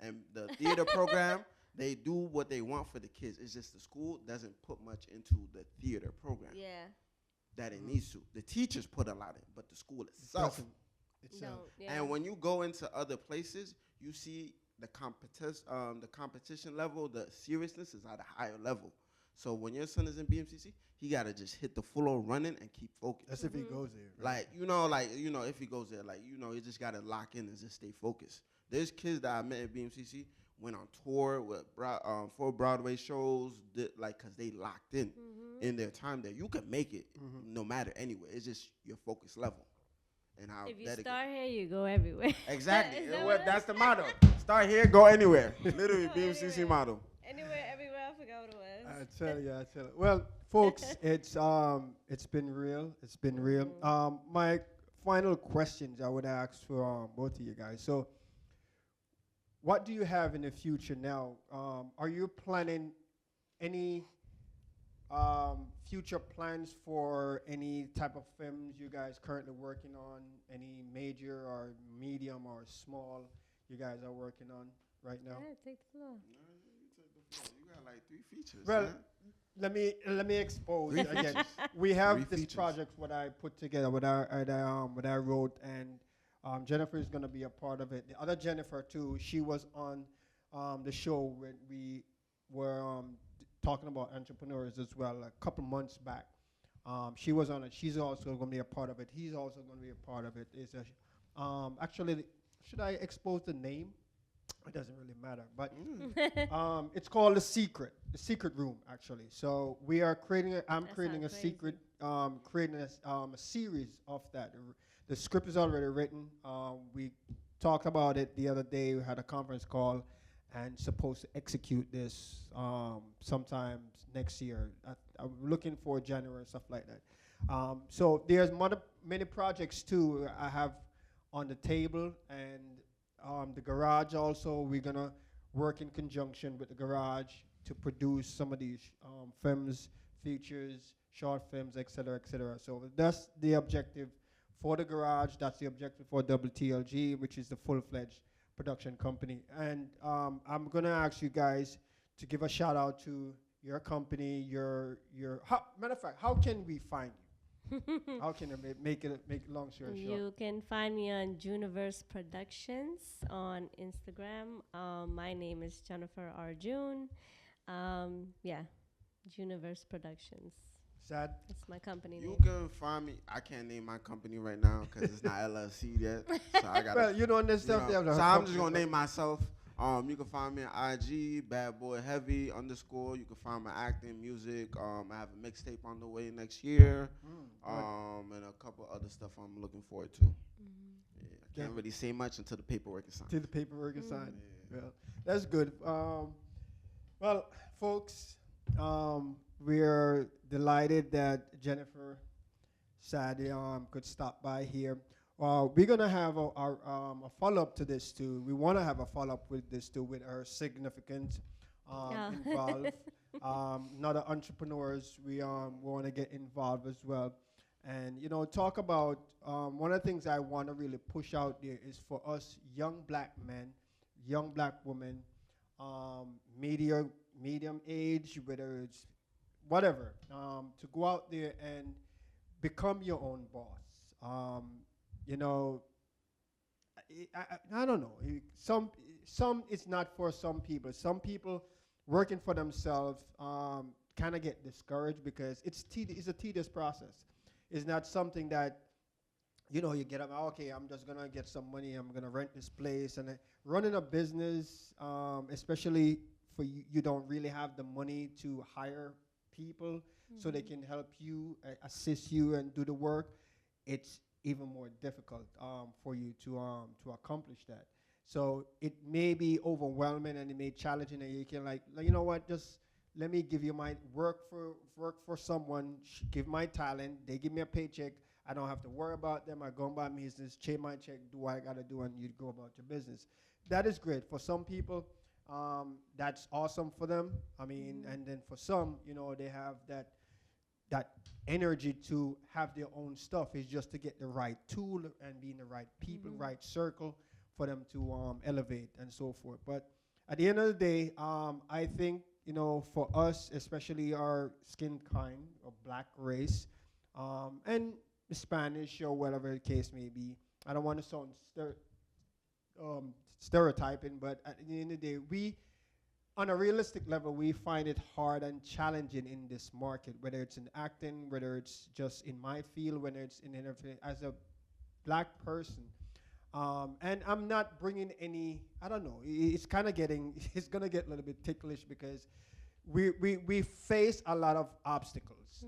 and the theater program. They do what they want for the kids. It's just the school doesn't put much into the theater program Yeah. that it needs to. The teachers put a lot in, but the school itself. No. Yeah. And when you go into other places, you see the competition level, the seriousness is at a higher level. So when your son is in BMCC, he gotta just hit the full on running and keep focused. that's if he goes there. Right? Like if he goes there, you just gotta lock in and just stay focused. There's kids that I met at BMCC went on tour with 4 Broadway shows, cause they locked in their time there. You can make it no matter anywhere. It's just your focus level and how if you dedicated. start here, you go everywhere. Exactly. Is that what That's the motto. Start here, go anywhere. Literally, Go BMCC anywhere. motto. Anywhere, everywhere. I forgot what it was. I tell you. Well, folks, it's been real. It's been real. My final questions I would ask for both of you guys. So, what do you have in the future now? Are you planning any future plans for any type of films you guys currently working on? Any major or medium or small you guys are working on right now? Yeah, take the floor. You got like 3 features. Well, man. let me expose 3 again. features. We have 3 this features. project what I put together, what I wrote, and Jennifer is going to be a part of it. The other Jennifer too, she was on the show when we were talking about entrepreneurs as well a couple months back. She was on it. She's also going to be a part of it. He's also going to be a part of it. It's actually, should I expose the name? It doesn't really matter, but it's called The Secret Room, actually. So we are creating. I'm That creating a sounds secret, creating a series of that. The script is already written. We talked about it the other day. We had a conference call, and supposed to execute this sometime next year. I'm looking for January and stuff like that. So there's many projects too. I have on the table, and the garage also, we're going to work in conjunction with the garage to produce some of these films, features, short films, etc., etc. So that's the objective for the garage. That's the objective for WTLG, which is the full-fledged production company. And I'm gonna ask you guys to give a shout out to your company. Matter of fact, how can we find you? How can I make long story short? You can find me on Juniverse Productions on Instagram. My name is Jennifer R. June. Yeah, Juniverse Productions. Sad. That's my company You name. can find me. I can't name my company right now because it's not LLC yet. So I got. Well, you don't understand. So I'm just gonna name myself. You can find me on IG, Bad Boy Heavy _ You can find my acting, music. I have a mixtape on the way next year. And a couple other stuff I'm looking forward to. Yeah, I can't really say much until the paperwork is signed. Till the paperwork is signed. Yeah. Well, that's good. Well, folks, we're delighted that Jennifer Sadie could stop by here. We're gonna have a follow-up to this too. We want to have a follow-up with this too, with our significant involved. Not entrepreneurs. We want to get involved as well, and talk about one of the things I want to really push out there is for us young black men, young black women, medium age, whether it's whatever, to go out there and become your own boss. I don't know. Some it's not for some people. Some people working for themselves kind of get discouraged because it's a tedious process. It's not something that you get up. Okay, I'm just gonna get some money. I'm gonna rent this place and running a business, especially for you don't really have the money to hire people so they can help you, assist you, and do the work. It's even more difficult for you to accomplish that. So it may be overwhelming and it may challenging, and you can just let me give you my work for someone, give my talent, they give me a paycheck. I don't have to worry about them. I go about my business, change my check, do what I gotta do, and you go about your business. That is great for some people. That's awesome for them. I mean, and then for some, they have that energy to have their own stuff. Is just to get the right tool and be in the right people, right circle for them to elevate and so forth. But at the end of the day, I think, for us, especially our skin kind or black race, and Spanish or whatever the case may be, I don't want to sound stereotyping, but at the end of the day, we, on a realistic level, we find it hard and challenging in this market, whether it's in acting, whether it's just in my field, whether it's in anything, as a black person. And I'm not bringing any, I don't know, it's kind of it's going to get a little bit ticklish because we face a lot of obstacles.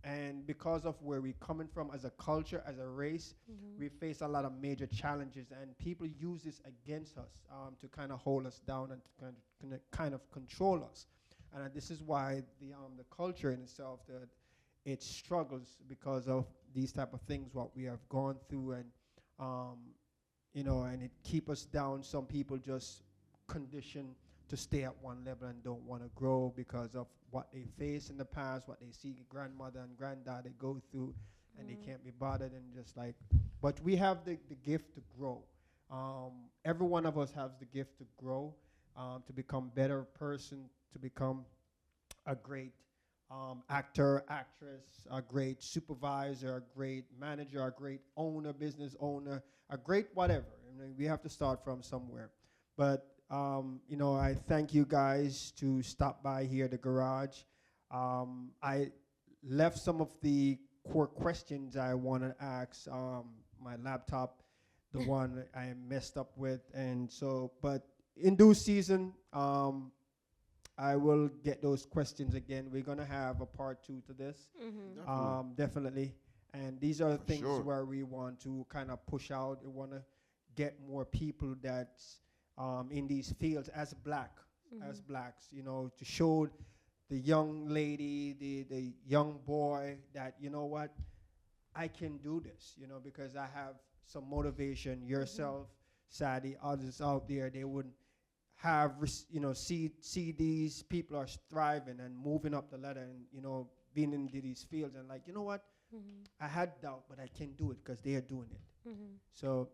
And because of where we're coming from as a culture, as a race, we face a lot of major challenges, and people use this against us to kind of hold us down and to kind of control us. And this is why the culture in itself, it struggles because of these type of things, what we have gone through, and and it keep us down. Some people just condition to stay at one level and don't want to grow because of what they face in the past, what they see grandmother and granddad they go through, and they can't be bothered, and just but we have the gift to grow. Every one of us has the gift to grow, to become better person, to become a great actor, actress, a great supervisor, a great manager, a great owner, business owner, a great whatever. I mean, we have to start from somewhere. But I thank you guys to stop by here, the garage. I left some of the core questions I want to ask. My laptop, the one I messed up with, and so, but in due season, I will get those questions again. We're gonna have a part 2 to this, definitely. And these are the things where we want to kind of push out. We want to get more people that's in these fields as blacks, to show the young lady, the young boy that, what, I can do this, because I have some motivation. Yourself, Sadie, others out there, they would have, see these people are thriving and moving up the ladder and, being in these fields and like, you know what? I had doubt, but I can do it because they are doing it. So.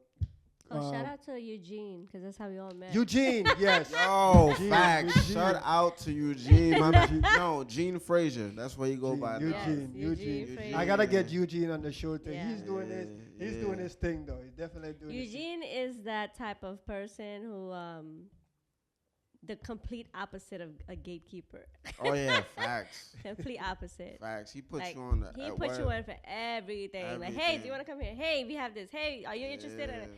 Shout out to Eugene, because that's how we all met. Eugene, yes. Yo, Eugene, facts. Eugene. Shout out to Eugene. No, Gene Frazier. That's where you go by now. Eugene. Frazier. I gotta get Eugene on the show too. Yeah. He's doing this. He's doing his thing though. He's definitely doing his thing. Eugene is that type of person who, the complete opposite of a gatekeeper. Oh yeah, facts. Complete opposite. Facts. He puts Like, you on the. he puts you on for everything. Like, hey, do you want to come here? Hey, we have this. Hey, are you interested in it?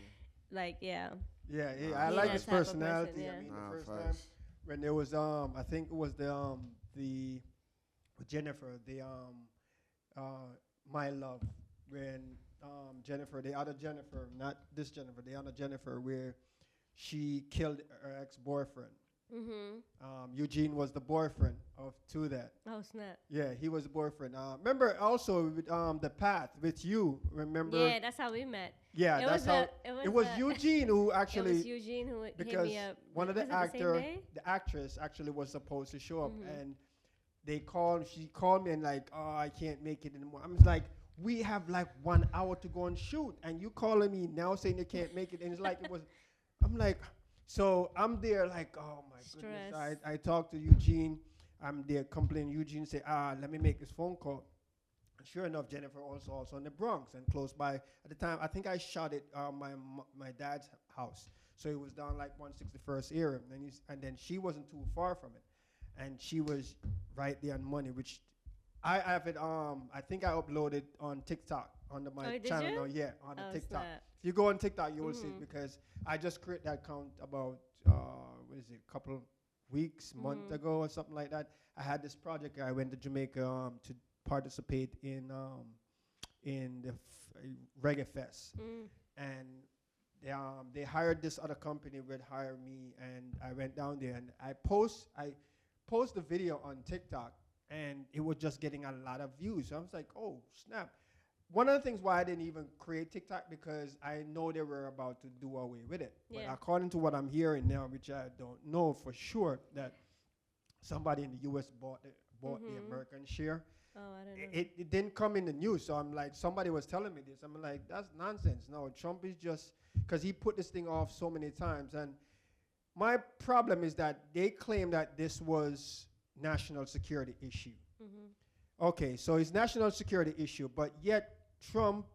Like, yeah. Yeah, He I like that his type of personality. person, yeah. I mean, the first time when there was I think it was the with Jennifer, My Love, when Jennifer, the other Jennifer, not this Jennifer, the other Jennifer, where she killed her ex-boyfriend. Eugene was the boyfriend to that. Oh, snap. Yeah, he was the boyfriend. Remember also with, the Path with you. Remember? Yeah, that's how we met. Yeah, that's how. It was Eugene who actually. It was Eugene who hit because me up. one of the the actress actually was supposed to show up, and she called me and like, oh, I can't make it anymore. I'm just like, we have like 1 hour to go and shoot, and you calling me now saying you can't make it, and it's like it was. I'm like, so I'm there like, oh my goodness. I talked to Eugene. I'm there complaining. Eugene say, let me make this phone call. And sure enough, Jennifer also in the Bronx and close by. At the time, I think I shot it my dad's house. So it was down like 161st area. And then she wasn't too far from it. And she was right there on Money, which I have it, I think I uploaded on TikTok under my channel now. Yeah, on the TikTok. Snap. If you go on TikTok, you will see it because I just created that account about, a couple weeks, month ago or something like that. I had this project. I went to Jamaica to participate in the Reggae Fest. And they hired this other company would hire me, and I went down there and I post the video on TikTok, and it was just getting a lot of views. So I was like, oh snap. One of the things why I didn't even create TikTok, because I know they were about to do away with it. Yeah. But according to what I'm hearing now, which I don't know for sure, that somebody in the U.S. bought the American share. Oh, I don't know. It didn't come in the news, so I'm like, somebody was telling me this. I'm like, that's nonsense. No, Trump is just, because he put this thing off so many times. And my problem is that they claim that this was national security issue. Okay, so it's national security issue, but yet Trump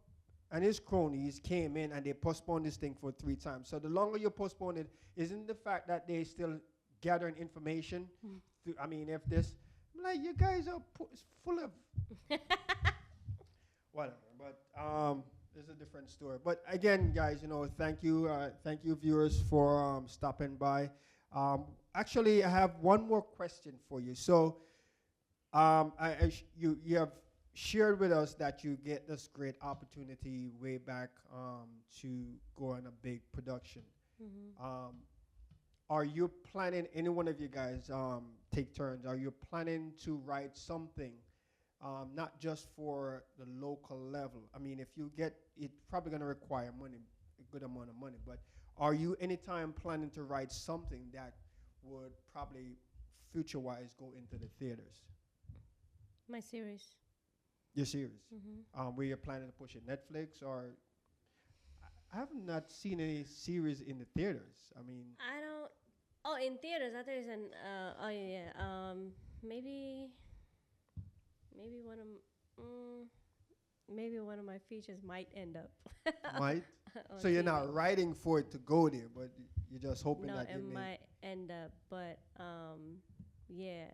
and his cronies came in and they postponed this thing for 3 times. So the longer you postpone it, isn't the fact that they still gathering information? I mean, if this, I'm like, you guys are full of whatever. But it's a different story. But again, guys, thank you viewers for stopping by. Actually, I have one more question for you. So, you have shared with us that you get this great opportunity way back to go on a big production. Are you planning, any one of you guys take turns, are you planning to write something, not just for the local level? I mean, if you get, it's probably going to require money, a good amount of money, but are you anytime planning to write something that would probably future-wise go into the theaters? My series. Your series? Where you're planning to push it, Netflix, or I have not seen any series in the theaters. I mean, I don't. Oh, in theaters, I think it's an. Oh yeah. Maybe one of my features might end up. might. So you're not writing for it to go there, but you're just hoping that it might end up. But yeah.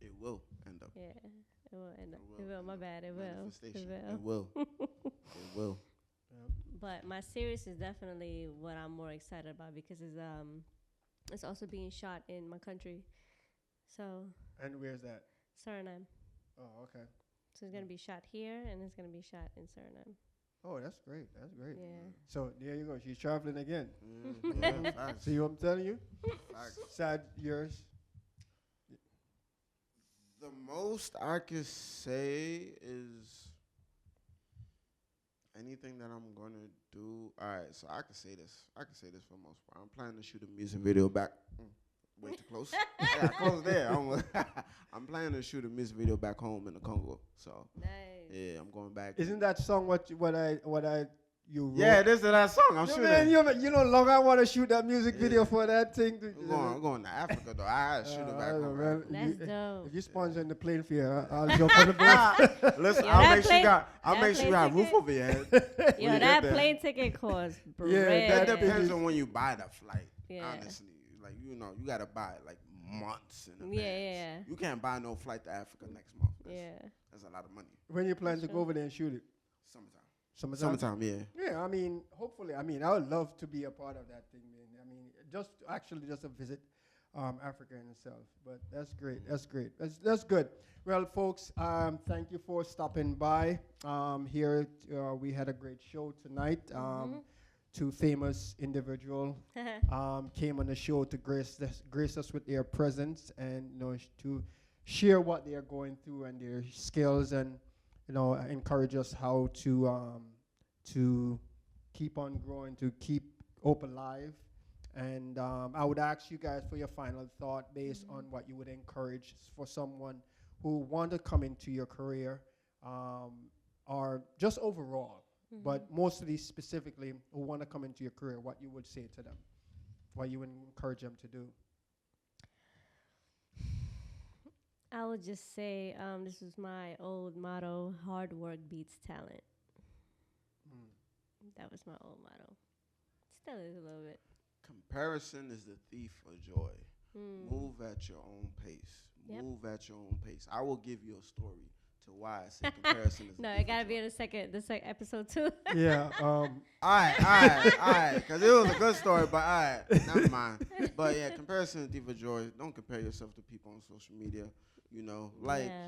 It will end up. Yeah. It will end up. It will. My bad. It will. It will. It will. But my series is definitely what I'm more excited about because it's also being shot in my country. So. And where's that? Suriname. Oh, okay. So it's gonna be shot here, and it's gonna be shot in Suriname. Oh, that's great. That's great. Yeah. So there you go. She's traveling again. Facts. See what I'm telling you? Facts. Sad years. The most I could say is anything that I'm gonna do. All right, so I can say this. For the most part, I'm planning to shoot a music video back. way too close. I got close there. I'm planning to shoot a music video back home in the Congo. So Nice. yeah, I'm going back. Isn't that song what you wrote? Yeah, this is that song. I'm Yo, shooting. man, you know, long I want to shoot that music video for that thing. I'm going to Africa though. I gotta shoot it back I don't home. know, man. That's dope. If you sponsoring the plane fare, I'll jump on the boat. Listen, Yeah, I'll make plane- sure you got a roof ticket- over your head. Yo, you that get there. plane ticket costs bread. that It depends on when you buy the flight. Yeah. Honestly, like you gotta buy it like months in advance. Yeah. You can't buy no flight to Africa next month. That's a lot of money. When you plan to go over there and shoot it? Summertime. Summertime, yeah. Yeah, I mean, hopefully. I mean, I would love to be a part of that thing, man. I mean, just to visit Africa in itself. But that's great. That's great. That's good. Well, folks, thank you for stopping by. Here, we had a great show tonight. Two famous individuals came on the show to grace us with their presence and to share what they are going through and their skills and encourage us how to keep on growing, to keep hope alive. And I would ask you guys for your final thought based on what you would encourage for someone who want to come into your career or just overall, but mostly specifically who want to come into your career, what you would say to them, what you would encourage them to do. I would just say this was my old motto: hard work beats talent. That was my old motto. Still is a little bit. Comparison is the thief of joy. Move at your own pace. Move at your own pace. I will give you a story to why I say comparison is No, the it thief gotta of be joy. in the second episode too. Yeah. All right, because it was a good story, but all right, never mind. But yeah, comparison is the thief of joy. Don't compare yourself to people on social media.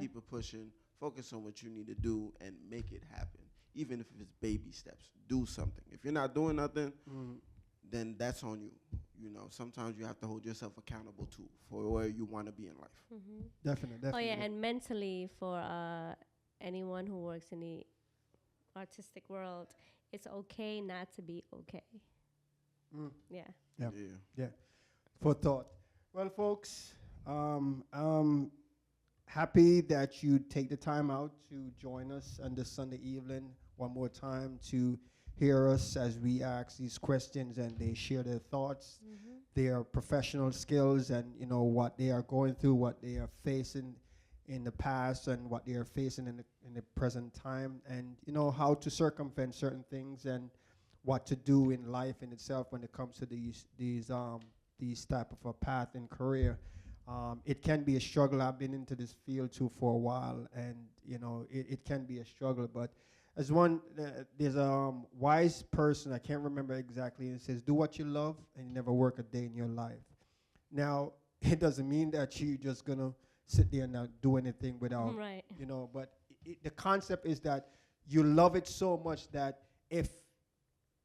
Keep it pushing. Focus on what you need to do and make it happen. Even if it's baby steps, do something. If you're not doing nothing, then that's on you. Sometimes you have to hold yourself accountable too for where you want to be in life. Definitely. Oh yeah, and mentally for anyone who works in the artistic world, it's okay not to be okay. Yeah. For thought. Well, folks, happy that you take the time out to join us on this Sunday evening one more time to hear us as we ask these questions and they share their thoughts, their professional skills, and what they are going through, what they are facing in the past, and what they are facing in the present time, and how to circumvent certain things and what to do in life in itself when it comes to these type of a path and career. It can be a struggle. I've been into this field too for a while, and it can be a struggle. But as there's a wise person, I can't remember exactly, and it says, "Do what you love, and you never work a day in your life." Now, it doesn't mean that you're just gonna sit there and not do anything without, Right. But the concept is that you love it so much that if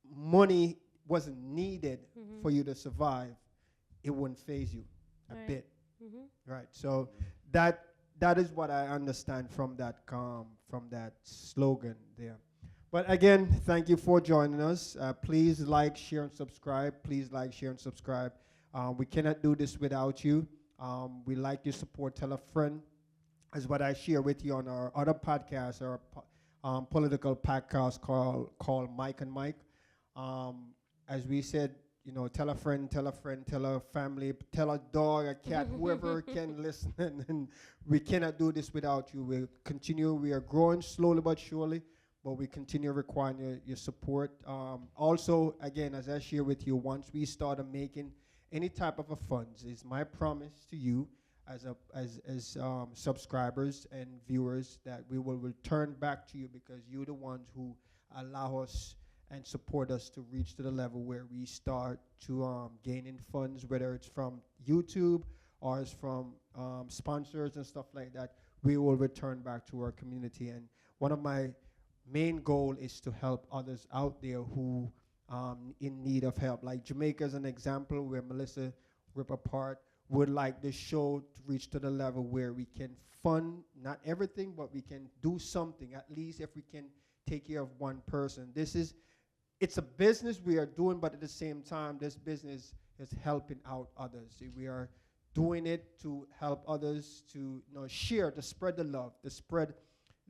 money wasn't needed for you to survive, it wouldn't faze you a bit. Right. So that is what I understand from that slogan there. But again, thank you for joining us. Please like, share, and subscribe. Please like, share, and subscribe. We cannot do this without you. We like your support. Tell a friend, as what I share with you on our other podcast, our political podcast called Mike and Mike. As we said, tell a friend, tell a family, tell a dog, a cat, whoever can listen. And we cannot do this without you. We'll continue. We are growing slowly but surely, but we continue requiring your support. Also, again, as I share with you, once we start making any type of a funds, is my promise to you as subscribers and viewers that we will return back to you, because you're the ones who allow us and support us to reach to the level where we start to gaining funds, whether it's from YouTube or it's from sponsors and stuff like that. We will return back to our community. And one of my main goal is to help others out there who in need of help. Like Jamaica is an example where Melissa Ripapart would like this show to reach to the level where we can fund, not everything, but we can do something, at least if we can take care of one person. It's a business we are doing, but at the same time, this business is helping out others. We are doing it to help others, to share, to spread the love, to spread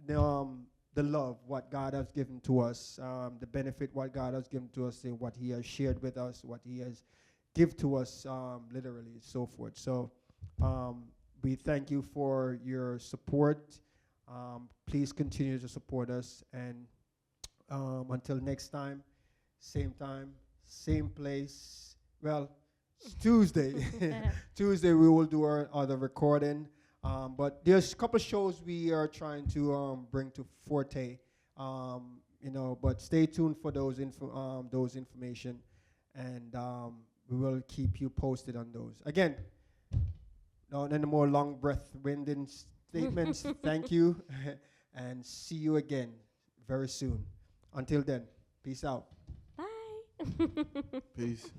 the love, what God has given to us, the benefit what God has given to us, and what He has shared with us, what He has give to us, literally, so forth. So we thank you for your support. Please continue to support us, and until next time, same place. Well, it's Tuesday. Tuesday we will do our other recording. But there's a couple shows we are trying to bring to Forte. But stay tuned for those information, and we will keep you posted on those. Again, no more long breath-winding statements. Thank you, and see you again very soon. Until then, peace out. Bye. Peace.